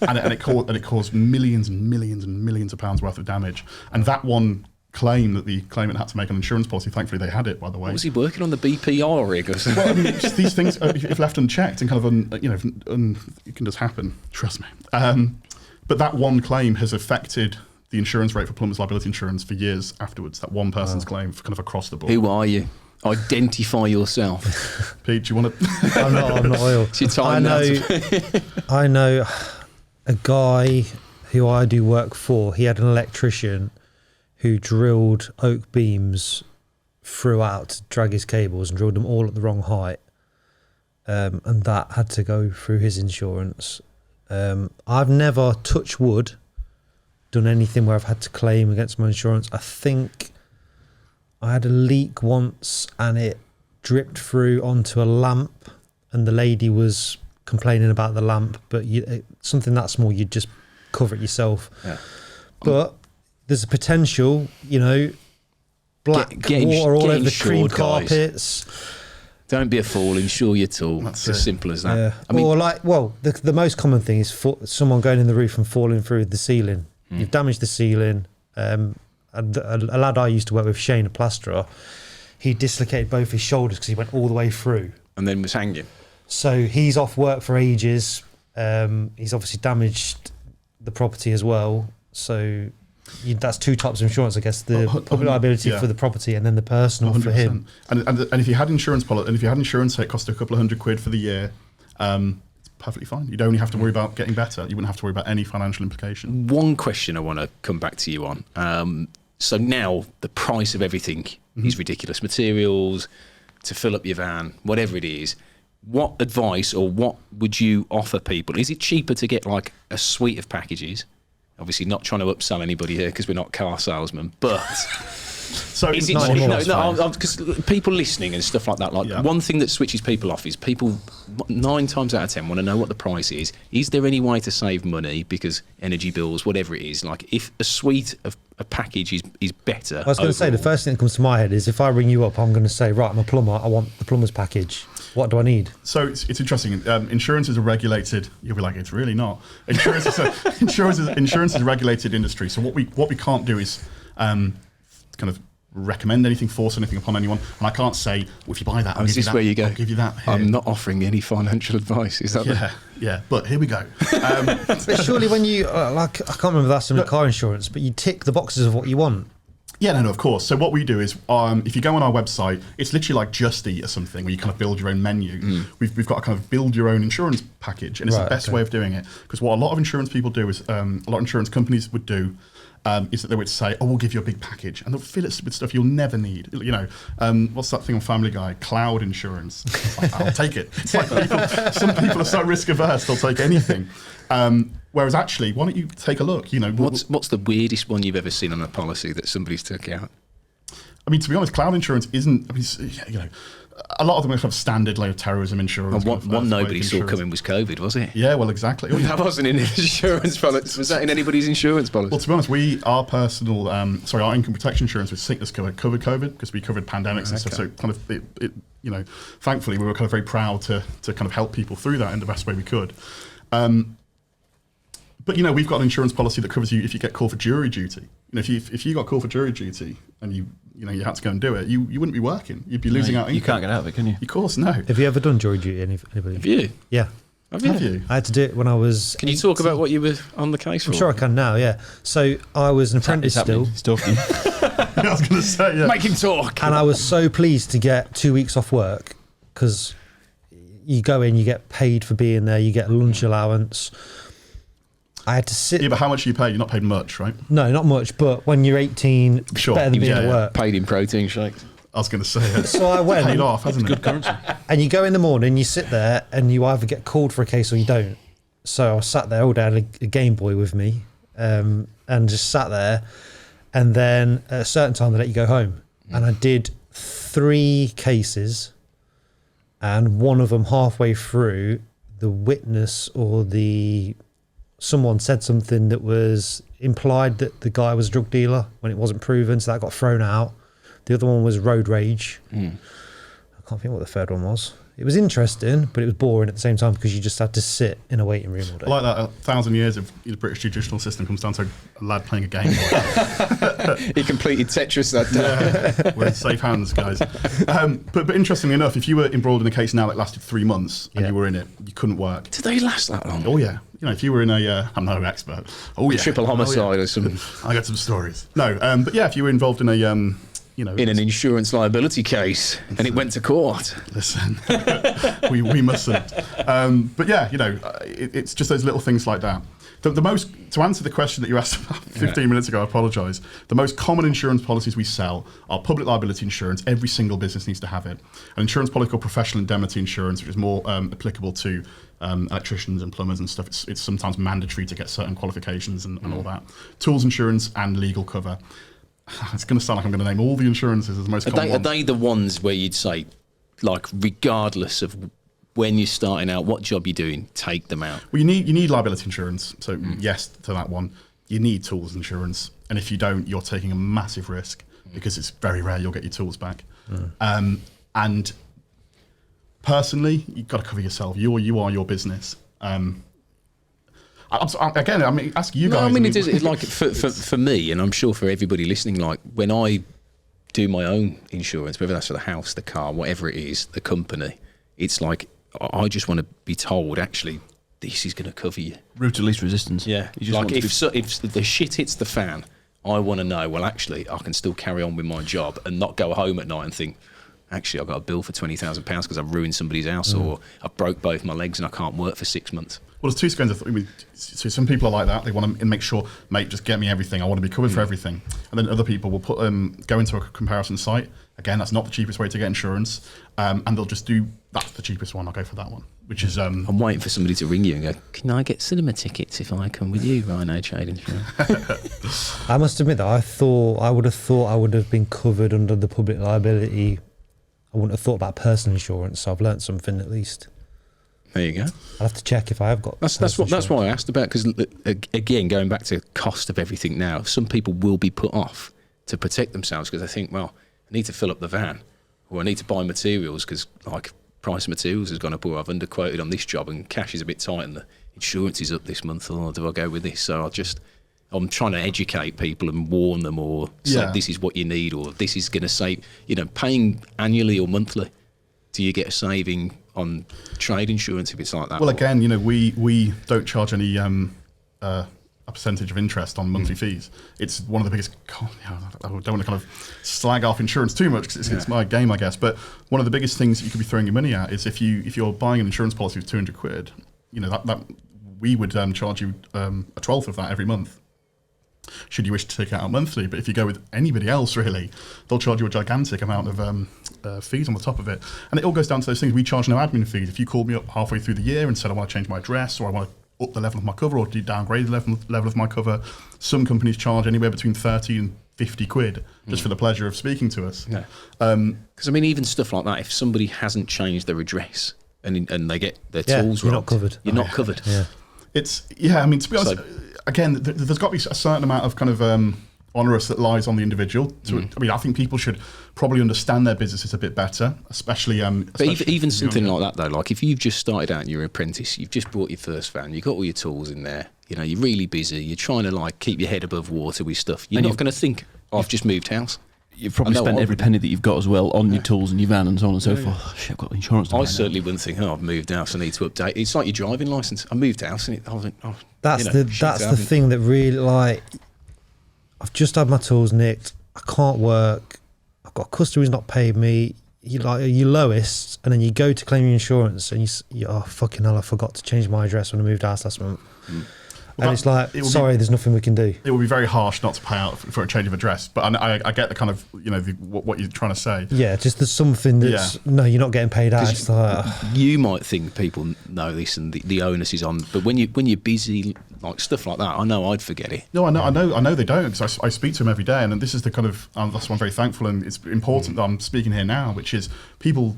And it caused millions and millions and millions of pounds worth of damage. And that one claim that the claimant had to make an insurance policy, thankfully they had it, by the way. Was he working on the BPR rig or something? Well, just these things, if left unchecked and kind of, it can just happen. Trust me. But that one claim has affected the insurance rate for plumbers' liability insurance for years afterwards. That one person's claim, kind of across the board. Who are you? Identify yourself. Pete, do you want to? I'm not oil. It's your time I know a guy who I do work for. He had an electrician who drilled oak beams throughout to drag his cables and drilled them all at the wrong height. And that had to go through his insurance. I've never, touch wood, done anything where I've had to claim against my insurance. I think I had a leak once and it dripped through onto a lamp, and the lady was complaining about the lamp, but something that small, you'd just cover it yourself. Yeah. But there's a potential, black water all over the cream insured, guys. carpets. Don't be a fool. Insure your tool. It's as simple as that. Yeah. I mean, or like, well, the most common thing is someone going in the roof and falling through the ceiling. You've damaged the ceiling. A lad I used to work with, Shane, a plasterer, he dislocated both his shoulders because he went all the way through. and then was hanging. So he's off work for ages. He's obviously damaged the property as well. So that's two types of insurance, I guess: the public liability for the property, and then the personal 100%. For him. And if you had insurance policy, and if you had insurance, say it cost a couple of £100 for the year, it's perfectly fine. You'd only have to worry about getting better. You wouldn't have to worry about any financial implication. One question I want to come back to you on. So now the price of everything is ridiculous. Materials to fill up your van, whatever it is. What advice or what would you offer people? Is it cheaper to get like a suite of packages? Obviously not trying to upsell anybody here because we're not car salesmen, but so is it because people listening and stuff like that, like one thing that switches people off is people 9 times out of 10 want to know what the price is. Is there any way to save money because energy bills, whatever it is, like if a suite of a package is better? I was going to say, the first thing that comes to my head is if I ring you up, I'm going to say, right, I'm a plumber, I want the plumber's package. What do I need? So it's interesting. Insurance is a regulated. You'll be like, it's really not. Insurance is a regulated industry. So what we can't do is kind of recommend anything, force anything upon anyone. And I can't say, well, if you buy that, I'll give you that. Where you go? I'll give you that. Here. I'm not offering any financial advice. Is that? Yeah. But here we go. But surely when you like, I can't remember that's some car insurance, but you tick the boxes of what you want. Yeah, no, of course. So what we do is, if you go on our website, it's literally like Just Eat or something, where you kind of build your own menu. We've got a kind of build your own insurance package, and it's the best way of doing it. Because what a lot of insurance people do is, a lot of insurance companies would do, is that they would say, "Oh, we'll give you a big package," and they'll fill it with stuff you'll never need. You know, what's that thing on Family Guy? Cloud insurance. It's like, I'll take it. It's like some people are so risk averse, they'll take anything. Whereas actually, why don't you take a look? You know, what's the weirdest one you've ever seen on a policy that somebody's took out? I mean, to be honest, cloud insurance isn't. I mean, you know, a lot of them are kind of standard, like terrorism insurance. And one nobody saw coming was COVID, was it? Yeah, well, exactly. That wasn't in insurance policy. Was that in anybody's insurance policy? Well, to be honest, our income protection insurance with sickness covered COVID because we covered pandemics and stuff. So kind of it, you know, thankfully we were kind of very proud to kind of help people through that in the best way we could. But you know, we've got an insurance policy that covers you if you get called for jury duty. You know, if you got called for jury duty and you had to go and do it, you wouldn't be working. You'd be losing out income. You can't get out of it, can you? Of course, no. Have you ever done jury duty? Anybody? Have you? Yeah. Have you? I had to do it when I was. Can you talk about what you were on the case for? I'm sure I can now. Yeah. So I was an apprentice still. He's talking. I was going to say, yeah. Make him talk. And I was so pleased to get 2 weeks off work because you go in, you get paid for being there, you get a lunch allowance. I had to sit. Yeah, but how much do you pay? You're not paid much, right? No, not much. But when you're 18, it's better than being at work. Paid in protein shakes. I was going to say it. So I went. Paid off, hasn't it? Good currency. And you go in the morning, you sit there, and you either get called for a case or you don't. So I sat there all day, had a Game Boy with me, and just sat there. And then at a certain time, they let you go home. And I did 3 cases, and one of them halfway through, the witness or someone said something that was implied that the guy was a drug dealer when it wasn't proven, so that got thrown out. The other one was road rage. I can't think what the third one was. It was interesting, but it was boring at the same time because you just had to sit in a waiting room all day. Like that, 1,000 years of the British judicial system comes down to a lad playing a Game Boy. He completed Tetris that day. Yeah, we're in safe hands, guys. But interestingly enough, if you were embroiled in a case now that lasted 3 months and you were in it, you couldn't work. Did they last that long? Oh yeah. You know, if you were in I'm no expert. Oh yeah. Triple homicide or something. I got some stories. No, but yeah, if you were involved in in an insurance liability case and it went to court. Listen, we mustn't. But yeah, you know, it's just those little things like that. To answer the question that you asked about 15 minutes ago, I apologise. The most common insurance policies we sell are public liability insurance. Every single business needs to have it. An insurance policy called professional indemnity insurance, which is more applicable to electricians and plumbers and stuff. It's sometimes mandatory to get certain qualifications and all that. Tools insurance and legal cover. It's going to sound like I'm going to name all the insurances as the most common ones. Are they the ones where you'd say, like, regardless of when you're starting out, what job you're doing, take them out? Well, you need liability insurance. So yes to that one. You need tools insurance. And if you don't, you're taking a massive risk. because it's very rare you'll get your tools back. And personally, you've got to cover yourself. You are your business. Again, I mean, ask you guys. No, I mean, it's like for me, and I'm sure for everybody listening, like when I do my own insurance, whether that's for the house, the car, whatever it is, the company, it's like I just want to be told, actually, this is going to cover you. Route of least resistance. Yeah. You just Like want if the shit hits the fan, I want to know, well, actually, I can still carry on with my job and not go home at night and think, actually, I've got a bill for £20,000 because I've ruined somebody's house or I broke both my legs and I can't work for 6 months. Well, there's two kinds of so some people are like that. They want to make sure, mate, just get me everything. I want to be covered for everything. And then other people will put go into a comparison site. Again, that's not the cheapest way to get insurance. And they'll just do, that's the cheapest one. I'll go for that one, which is... I'm waiting for somebody to ring you and go, can I get cinema tickets if I come with you, Rhino Trade Insurance? I must admit that I would have been covered under the public liability. I wouldn't have thought about personal insurance, so I've learnt something at least. There you go. I'll have to check if I have got. That's why I asked about, because again, going back to cost of everything now, some people will be put off to protect themselves because they think, well, I need to fill up the van, or I need to buy materials because like price of materials has gone up, or I've underquoted on this job and cash is a bit tight and the insurance is up this month, or do I go with this? So I'm trying to educate people and warn them, or say this is what you need, or this is going to save. Paying annually or monthly, do you get a saving on trade insurance if it's like that? Well, again, we don't charge any a percentage of interest on monthly fees. It's one of the biggest. I don't want to kind of slag off insurance too much because it's my game, I guess. But one of the biggest things you could be throwing your money at is if you're buying an insurance policy with £200, that we would charge you a 12th of that every month, should you wish to take it out monthly. But if you go with anybody else, really, they'll charge you a gigantic amount of fees on the top of it. And it all goes down to those things. We charge no admin fees. If you called me up halfway through the year and said, I want to change my address, or I want to up the level of my cover, or downgrade the level of my cover, some companies charge anywhere between 30 and 50 quid just for the pleasure of speaking to us. Yeah. Because, even stuff like that, if somebody hasn't changed their address and they get their tools you're robbed, not covered. You're not covered. Yeah. To be honest, again, there's got to be a certain amount of kind of onerous that lies on the individual. I think people should probably understand their businesses a bit better, especially. But even something like that, though, like if you've just started out and you're an apprentice, you've just bought your first van, you've got all your tools in there, you're really busy, you're trying to keep your head above water with stuff. You're not going to think, I've just moved house. You've probably spent every penny that you've got as well on your tools and your van and so on and so forth. Oh, shit, I've got insurance. I certainly wouldn't think, I've moved house, I need to update. It's like your driving licence. I moved house and I was like, that's the thing that really, I've just had my tools nicked. I can't work. I've got a customer who's not paid me. Your lowest, and then you go to claim your insurance, and you oh fucking hell, I forgot to change my address when I moved house last month. Well, and it's like, sorry, there's nothing we can do. It would be very harsh not to pay out for a change of address, but I get the kind of what you're trying to say. Yeah, just there's something that's no, you're not getting paid out. It's like, you might think people know this and the onus is on, but when you're busy, like stuff like that, I know I'd forget it. No, I know they don't, because I speak to them every day, and this is the kind of that's why I'm very thankful, and it's important that I'm speaking here now, which is people.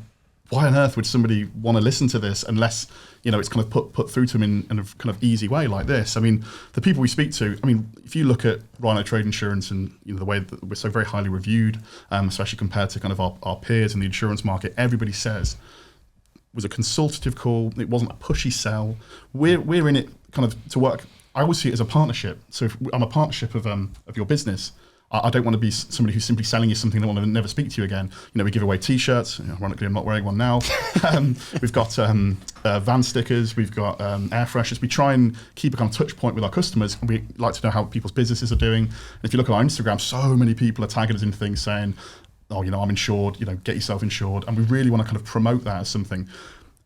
Why on earth would somebody want to listen to this unless it's kind of put through to them in a kind of easy way like this? The people we speak to. If you look at Rhino Trade Insurance and the way that we're so very highly reviewed, especially compared to kind of our peers in the insurance market, everybody says it was a consultative call. It wasn't a pushy sell. We're in it kind of to work. I always see it as a partnership. So if I'm a partnership of your business. I don't want to be somebody who's simply selling you something that will never speak to you again. We give away T-shirts. Ironically, I'm not wearing one now. We've got van stickers. We've got air freshers. We try and keep a kind of touch point with our customers. And we like to know how people's businesses are doing. And if you look at our Instagram, so many people are tagging us in things saying, "Oh, I'm insured. Get yourself insured." And we really want to kind of promote that as something.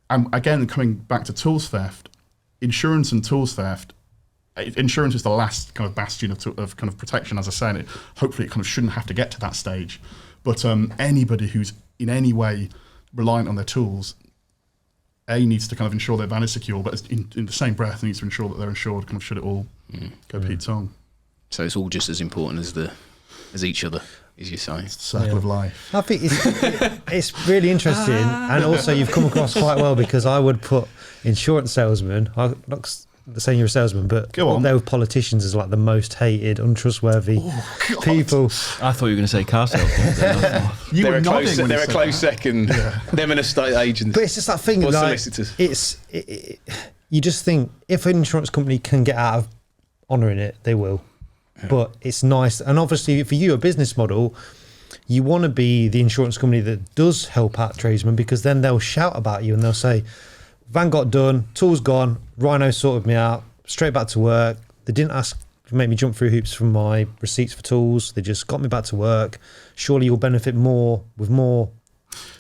And again, coming back to tools theft, insurance and tools theft. Insurance is the last kind of bastion of kind of protection, as I say, and hopefully it kind of shouldn't have to get to that stage. But anybody who's in any way reliant on their tools, needs to kind of ensure their van is secure, but in the same breath needs to ensure that they're insured, kind of should it all go Pete Tong. So it's all just as important as each other, as you say. Circle of life. I think it's really interesting, and also you've come across quite well, because I would put insurance salesman. saying you're a salesman, but Go on. up there with politicians is like the most hated, untrustworthy people. I thought you were going to say car salesman. You They're were a nodding close, when they're you a said close that. second. Them and estate agents. But it's just that thing, Or like, solicitors. you just think if an insurance company can get out of honouring it, they will. But it's nice, and obviously for you, a business model, you want to be the insurance company that does help out tradesmen, because then they'll shout about you and they'll say, van got done, tool's gone, Rhino sorted me out, straight back to work. They didn't ask to make me jump through hoops from my receipts for tools. They just got me back to work. Surely you'll benefit more with more.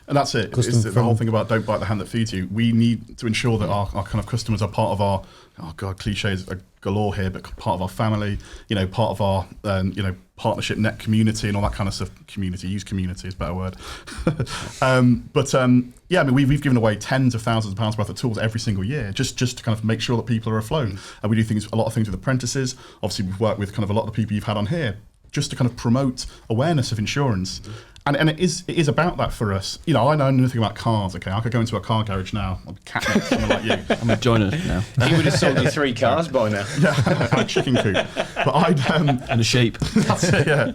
And that's it. Custom It's the from- whole thing about don't bite the hand that feeds you. We need to ensure that our kind of customers are part of our, oh God, cliches are galore here, but part of our family, part of our, partnership net community and all that kind of stuff. Use community is a better word. Yeah, I mean, we've given away tens of thousands of pounds worth of tools every single year, just to kind of make sure that people are afloat. And we do a lot of things with apprentices. Obviously, we've worked with kind of a lot of the people you've had on here, just to kind of promote awareness of insurance. And it is about that for us. I know nothing about cars, okay? I could go into a car garage now, I'd cat next to someone like you. I'm going to join us now. He would have sold you 3 cars by now. Yeah, and a chicken coop. But I'd... And a sheep. That's it, yeah.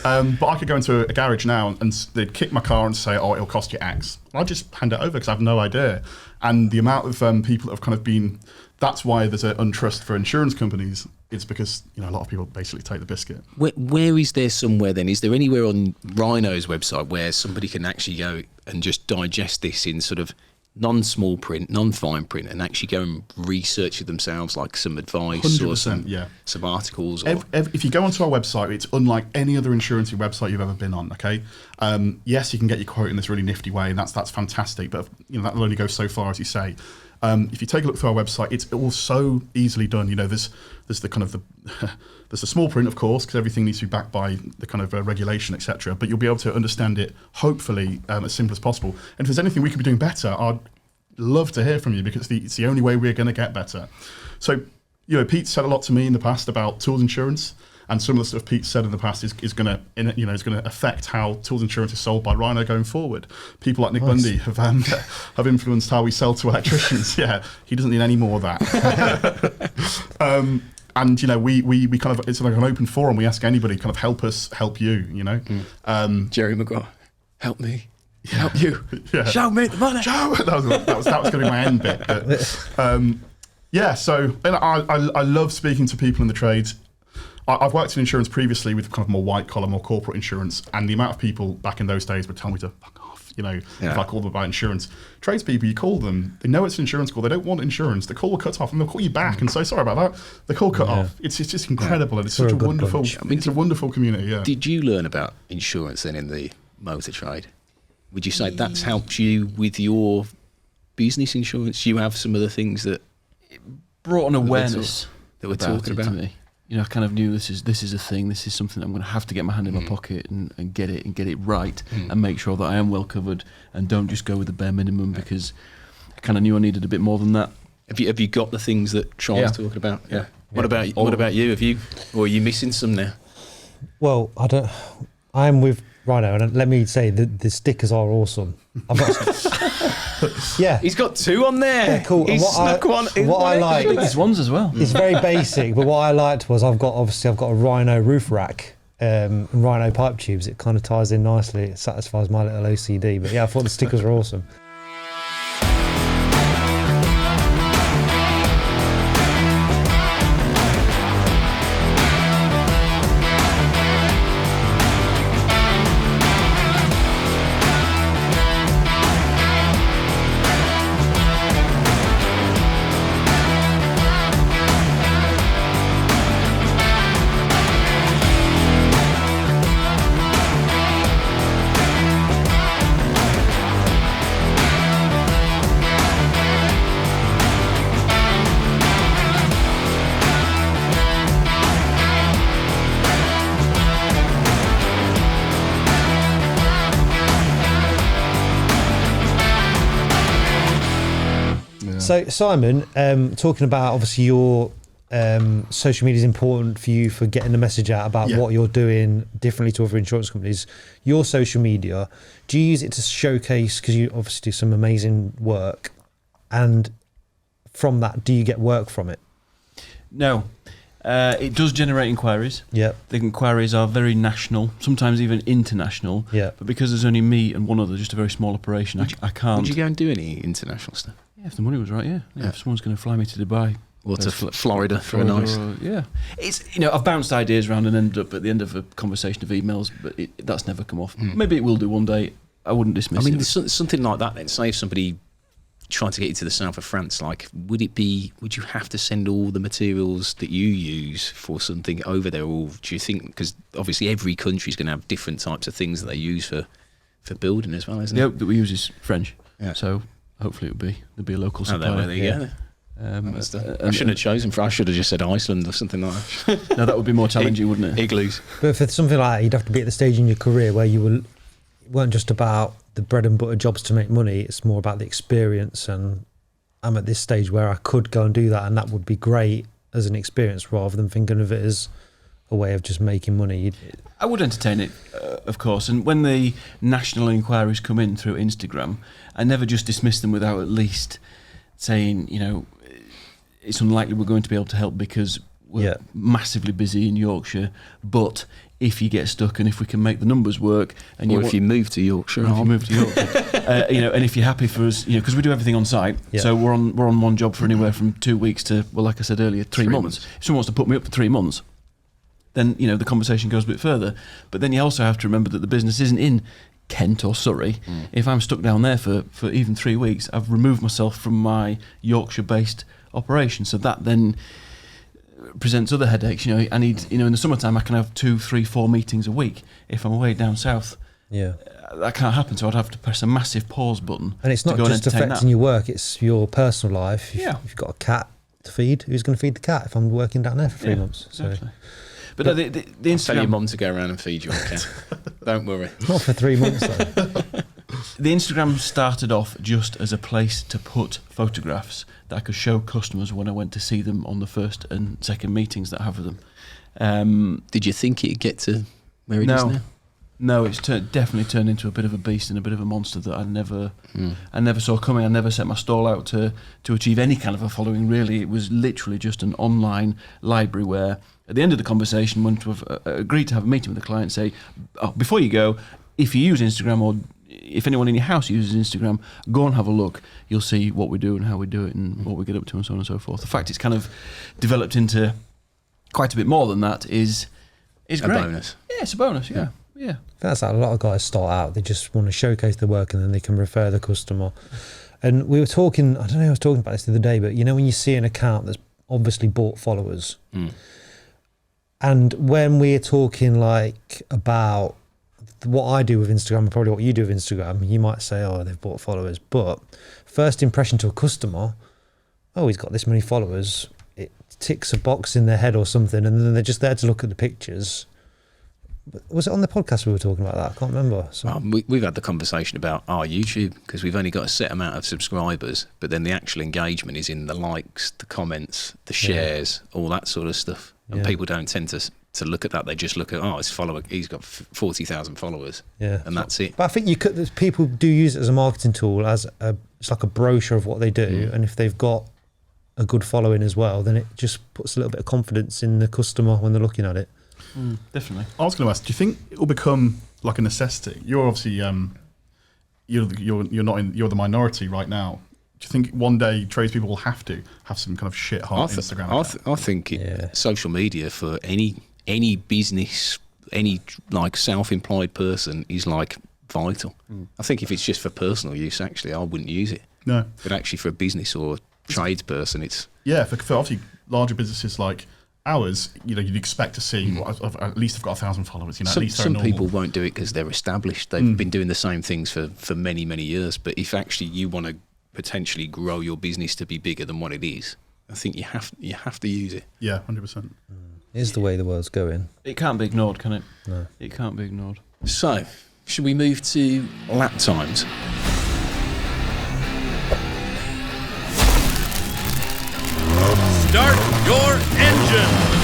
But I could go into a garage now and they'd kick my car and say, oh, it'll cost you X. I'd just hand it over because I have no idea. And the amount of people that have kind of been... That's why there's an untrust for insurance companies. It's because a lot of people basically take the biscuit. Where is there somewhere then? Is there anywhere on Rhino's website where somebody can actually go and just digest this in sort of non-small print, non-fine print, and actually go and research it themselves, like some advice or 100%, some articles? Or... If you go onto our website, it's unlike any other insurance website you've ever been on, okay? Yes, you can get your quote in this really nifty way, and that's fantastic, but that will only go so far, as you say. If you take a look through our website, it's all so easily done. There's the kind of there's the small print, of course, because everything needs to be backed by the kind of regulation, etc. But you'll be able to understand it, hopefully, as simple as possible. And if there's anything we could be doing better, I'd love to hear from you, because it's the only way we're going to get better. So, Pete said a lot to me in the past about tools insurance. And some of the stuff Pete said in the past is going to affect how tools insurance is sold by Rhino going forward. People like Nick Bundy have influenced how we sell to electricians. Yeah, he doesn't need any more of that. And we kind of, it's like an open forum. We ask anybody, kind of help us, help you. Jerry Maguire, help me. Help you. Yeah. Show me the money. That was going to be my end bit. But, yeah, so and I love speaking to people in the trades. I've worked in insurance previously with kind of more white collar, more corporate insurance, and the amount of people back in those days would tell me to fuck off, if I called them about insurance. Tradespeople, you call them, they know it's an insurance call, they don't want insurance, the call will cut off and they'll call you back and say, sorry about that, the call cut off. It's just incredible, and it's such a wonderful, it's a wonderful community, yeah. Did you learn about insurance then in the motor trade? Would you say that's helped you with your business insurance? You have some of the things that Brought an awareness that we're talking about. to me. I kind of knew this is a thing. This is something I'm going to have to get my hand in my pocket and get it right and make sure that I am well covered and don't just go with the bare minimum, because I kind of knew I needed a bit more than that. Have you got the things that Charles was talking about? Yeah. What about you? Have you, or are you missing some now? Well, I'm with Rhino, and let me say the stickers are awesome. I've got yeah. He's got 2 on there. Yeah, cool. He's snuck one. I like, Biggest ones as well. it's very basic, but what I liked was I've got a Rhino roof rack and Rhino pipe tubes. It kind of ties in nicely. It satisfies my little OCD. But yeah, I thought the stickers were awesome. So Simon, talking about obviously your social media is important for you for getting the message out about what you're doing differently to other insurance companies. Your social media, do you use it to showcase, because you obviously do some amazing work, and from that, do you get work from it? No. It does generate inquiries. Yep. The inquiries are very national, sometimes even international. Yeah. But because there's only me and one other, just a very small operation, I can't. Would you go and do any international stuff? Yeah, if the money was right, yeah. If someone's going to fly me to Dubai. Or to Florida for a nice... yeah. It's, I've bounced ideas around and ended up at the end of a conversation of emails, but that's never come off. Maybe it will do one day. I wouldn't dismiss it. I mean, there's something like that then. Say if somebody trying to get you to the south of France, like, would you have to send all the materials that you use for something over there, or do you think, because obviously every country's going to have different types of things that they use for building as well, isn't it? The oak that we use is French, yeah. So hopefully there'll be a local Oh, supplier. there you go. I shouldn't have chosen I should have just said Iceland or something like that. No, that would be more challenging, wouldn't it? Igloos. But for something like that, you'd have to be at the stage in your career where it weren't just about the bread and butter jobs to make money. It's more about the experience, and I'm at this stage where I could go and do that, and that would be great as an experience rather than thinking of it as a way of just making money. I would entertain it, of course. And when the national inquiries come in through Instagram, I never just dismiss them without at least saying, it's unlikely we're going to be able to help because we're massively busy in Yorkshire. But if you get stuck and if we can make the numbers work, and if you move to Yorkshire, and if you're happy for us, because we do everything on site, so we're on one job for anywhere from 2 weeks to, well, like I said earlier, 3 months. If someone wants to put me up for 3 months, then the conversation goes a bit further. But then you also have to remember that the business isn't in Kent or Surrey. If I'm stuck down there for even 3 weeks, I've removed myself from my Yorkshire-based operation. So that then presents other headaches. I need, in the summertime, I can have 2, 3, 4 meetings a week. If I'm away down south, that can't happen. So I'd have to press a massive pause button. And it's not just affecting your work; it's your personal life. If you've got a cat to feed, who's going to feed the cat if I'm working down there for 3 months? Exactly. But no, the Instagram... Tell your mum to go around and feed your cat. Don't worry. Not for 3 months, though. The Instagram started off just as a place to put photographs that I could show customers when I went to see them on the first and second meetings that I have with them. Did you think it'd get to where it is now? No, it's definitely turned into a bit of a beast and a bit of a monster that I never saw coming. I never set my stall out to achieve any kind of a following, really. It was literally just an online library where, at the end of the conversation, when we've agreed to have a meeting with the client, say, before you go, if you use Instagram, or if anyone in your house uses Instagram, go and have a look. You'll see what we do and how we do it and what we get up to and so on and so forth. The fact it's kind of developed into quite a bit more than that is great. A bonus. Yeah, it's a bonus, yeah. That's how a lot of guys start out. They just want to showcase their work and then they can refer the customer. And we were talking, I don't know, I was talking about this the other day, but when you see an account that's obviously bought followers, and when we're talking about what I do with Instagram and probably what you do with Instagram, you might say, they've bought followers. But first impression to a customer, he's got this many followers. It ticks a box in their head or something, and then they're just there to look at the pictures. Was it on the podcast we were talking about that? I can't remember. We've had the conversation about our YouTube, because we've only got a set amount of subscribers, but then the actual engagement is in the likes, the comments, the shares, all that sort of stuff. And people don't tend to look at that. They just look at, he's got 40,000 followers, and that's it. But I think people do use it as a marketing tool, it's like a brochure of what they do, and if they've got a good following as well, then it just puts a little bit of confidence in the customer when they're looking at it. Definitely. I was going to ask, do you think it will become like a necessity? You're obviously you're the minority right now. Do you think one day tradespeople will have to have some kind of shit hot Instagram account? I think social media for any business, any self-employed person is vital. I think if it's just for personal use, actually, I wouldn't use it. No, but actually for a business or tradesperson, it's for obviously larger businesses like ours, you'd expect to see at least I've got 1,000 followers. At least some people won't do it because they're established. They've been doing the same things for many, many years. But if actually you want to potentially grow your business to be bigger than what it is, I think you have to use it. Yeah, 100%. It is the way the world's going. It can't be ignored, can it? No, it can't be ignored. So, should we move to lap times? Start your engine!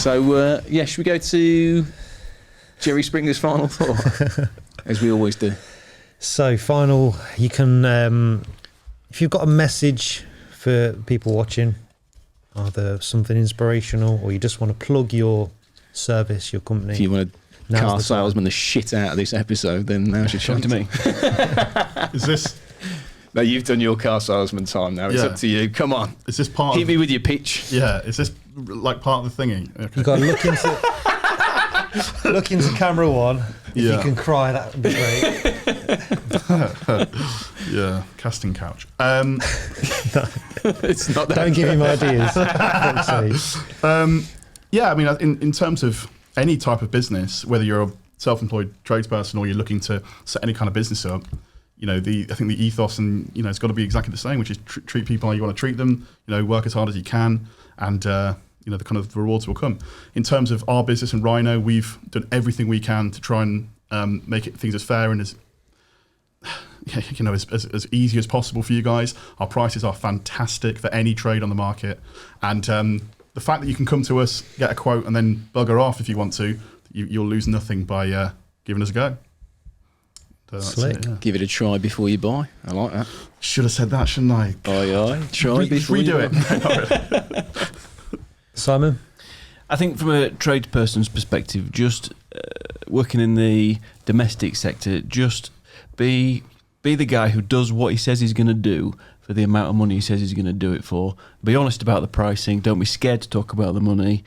So, should we go to Jerry Springer's final thought? As we always do. So, final, you can, if you've got a message for people watching, either something inspirational or you just want to plug your service, your company. If you want to Now's car the salesman the shit out of this episode, then now's your Come chance. to me. Is this No, you've done your car salesman time now. It's Yeah. up to you. Come on. is this part Hit of me with your pitch. yeah? Is this like part of the thingy? Okay. You've got to look into camera one. If you Yeah. can cry, that would be great. Yeah, casting couch. It's not that. Don't give him ideas. For fuck's sake. Yeah, I mean, in terms of any type of business, whether you're a self-employed tradesperson or you're looking to set any kind of business up, you know, I think the ethos and, you know, it's got to be exactly the same, which is treat people how you want to treat them, you know, work as hard as you can, and, you know, the kind of rewards will come. In terms of our business and Rhino, we've done everything we can to try and make things as fair and as, you know, as easy as possible for you guys. Our prices are fantastic for any trade on the market. And the fact that you can come to us, get a quote, and then bugger off if you want to, you'll lose nothing by giving us a go. So that's Slick. it, yeah. Give it a try before you buy. I like that. Should have said that, shouldn't I? Aye. Try before you Redo buy. it. Not really. Simon? I think from a tradesperson's perspective, just working in the domestic sector, just be the guy who does what he says he's going to do for the amount of money he says he's going to do it for. Be honest about the pricing. Don't be scared to talk about the money,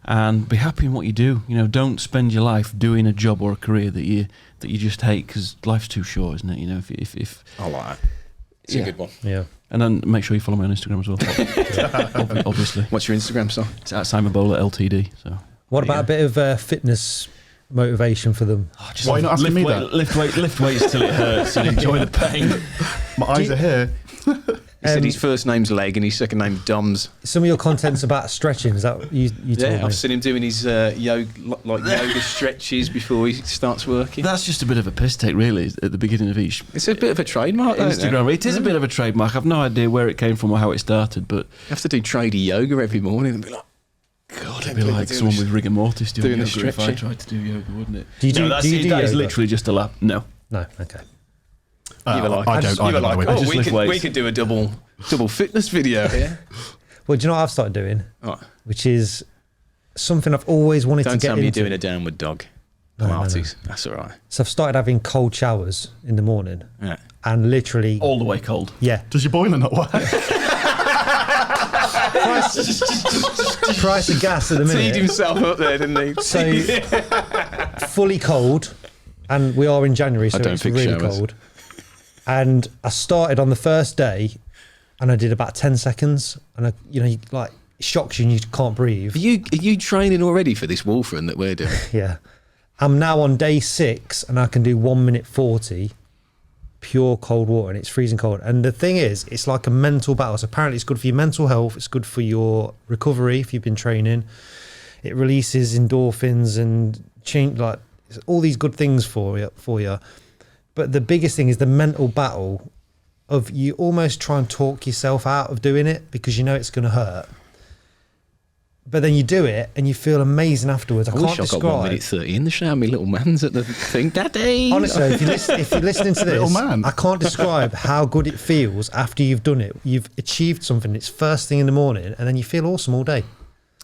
and be happy in what you do. You know, don't spend your life doing a job or a career that you just hate, because life's too short, isn't it? You know, if I like that. It's Yeah. a good one. Yeah. and then make sure you follow me on Instagram as well. Obviously, What's your Instagram, son? it's at Simon Bowler Ltd. So What about a bit of fitness motivation for them? just Why are you not asking me that? lift weights till it hurts and enjoy the pain. My eyes are here. He said his first name's Leg and his second name Doms. Some of your content's about stretching. Is that what you told Yeah, me? I've seen him doing his yoga stretches before he starts working. That's just a bit of a piss take, really, at the beginning of each It's a bit of a trademark, though, isn't it? Instagram. It is a bit of a trademark. I've no idea where it came from or how it started, but You have to do tradie yoga every morning and be like, God, it'd be like someone with rigor mortis doing doing a yoga if I stretchy. tried to do yoga, wouldn't it? Do you do- that's do you do that is yoga? literally just a lap. No. No, okay. You were like, I don't. you were like, know. oh, just we lift could weights. do a double fitness video here. Well, do you know what I've started doing? Right. Which is something I've always wanted Don't to get tell me you're into. doing a downward dog. No, no, no. Pilates. That's all right. So I've started having cold showers in the morning, Yeah. and literally, All the way cold. yeah, Does your boiler not work? price of gas at the Teed minute. himself up there, didn't he? So fully cold, and we are in January, so I don't it's pick really showers. cold. And I started on the first day, and I did about 10 seconds, and like it shocks you and you can't breathe. Are you training already for this wolf run that we're doing? Yeah, I'm now on day 6, and I can do 1 minute 40 pure cold water, and it's freezing cold. And the thing is, it's like a mental battle. So apparently it's good for your mental health, it's good for your recovery if you've been training. It releases endorphins and change, like all these good things for you. But the biggest thing is the mental battle of you almost try and talk yourself out of doing it because you know it's going to hurt. But then you do it and you feel amazing afterwards. I I wish can't I got 1 minute describe. 30 in the shower. My little man's at the thing, Daddy. Honestly, if you're listening to Little this, man. I can't describe how good it feels after you've done it. You've achieved something. It's first thing in the morning, and then you feel awesome all day.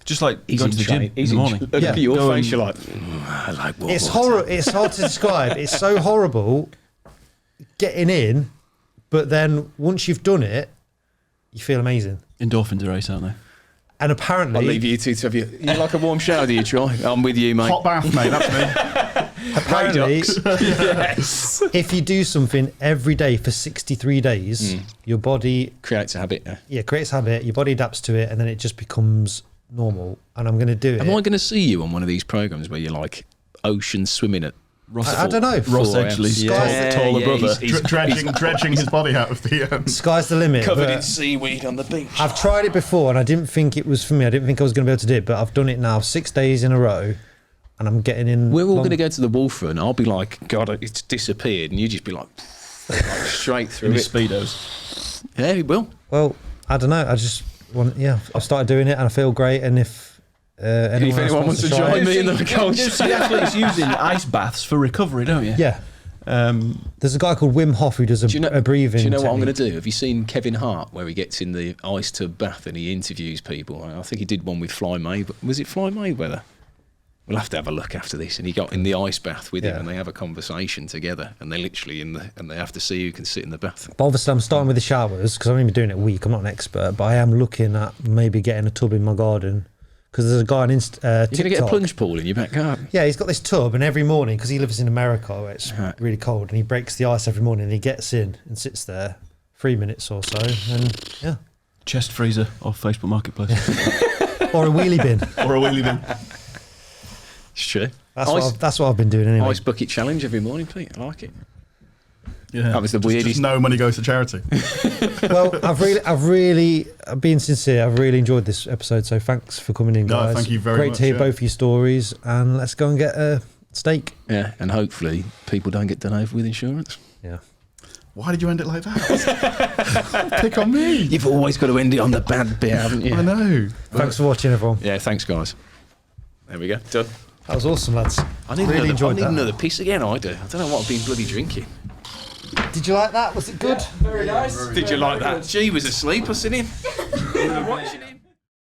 Just like He's going in to the gym training. in the morning. Look Yeah. at your Go face. and- You're like, I like water. It's horrible. It's hard to describe. It's so horrible getting in, but then once you've done it, you feel amazing. Endorphins are ace, aren't they? And I'll apparently, leave you two to have you like a warm shower, do you, Troy? I'm with you, mate. Hot bath, mate. That's me. apparently, Yes. if you do something every day for 63 days, your body, Creates a habit. creates habit. Your body adapts to it, and then it just becomes normal. And I'm going to do it. Am I going to see you on one of these programs where you're like ocean swimming at I don't know. Ross 4 Edgley's Yeah, taller brother. he's Dredging his body out of the. Sky's the limit. covered in but seaweed on the beach. I've tried it before, and I didn't think it was for me. I didn't think I was going to be able to do it, but I've done it now 6 days in a row, and I'm getting in. We're all long- going to go to the wolf run. I'll be like, God, it's disappeared, and you just be like straight through In it. his speedos. Yeah, he will. Well, I don't know. I just want. Yeah, I've started doing it, and I feel great. And if If anyone wants to join me in the cold You see athletes using ice baths for recovery, don't you? Yeah. There's a guy called Wim Hof who does a breathing. Do you know what I'm going technique. to do? Have you seen Kevin Hart where he gets in the ice tub bath and he interviews people? I think he did one with Floyd Mayweather. Was it Floyd Mayweather? We'll have to have a look after this. And he got in the ice bath with him, and they have a conversation together. And they're literally and they have to see who can sit in the bath. But obviously, I'm starting with the showers because I've only been doing it a week. I'm not an expert, but I am looking at maybe getting a tub in my garden. Because there's a guy on You're going to get a plunge pool in your back garden. Yeah, he's got this tub, and every morning, because he lives in America where it's Right. really cold, and he breaks the ice every morning, and he gets in and sits there 3 minutes or so, and yeah. Chest freezer off Facebook Marketplace. Or a wheelie bin. Or a wheelie bin. It's true. That's what I've been doing anyway. Ice bucket challenge every morning, Pete. I like it. Yeah. That was the Just weirdest. no money goes to charity. Well, I've being sincere, I've really enjoyed this episode, so thanks for coming in, No, guys. thank you very Great much, to hear yeah. both your stories, and let's go and get a steak. Yeah, and hopefully people don't get done over with insurance. Yeah. Why did you end it like that? Pick on me. You've always got to end it on the bad bit, haven't you? I know. Thanks for watching, everyone. Yeah, thanks, guys. There we go. Done. That was awesome, lads. I need really enjoyed that. another piece again. I do. I don't know what I've been bloody drinking. Did you like that? Was it good? Did you like that? Gee was asleep, wasn't he? We were watching him.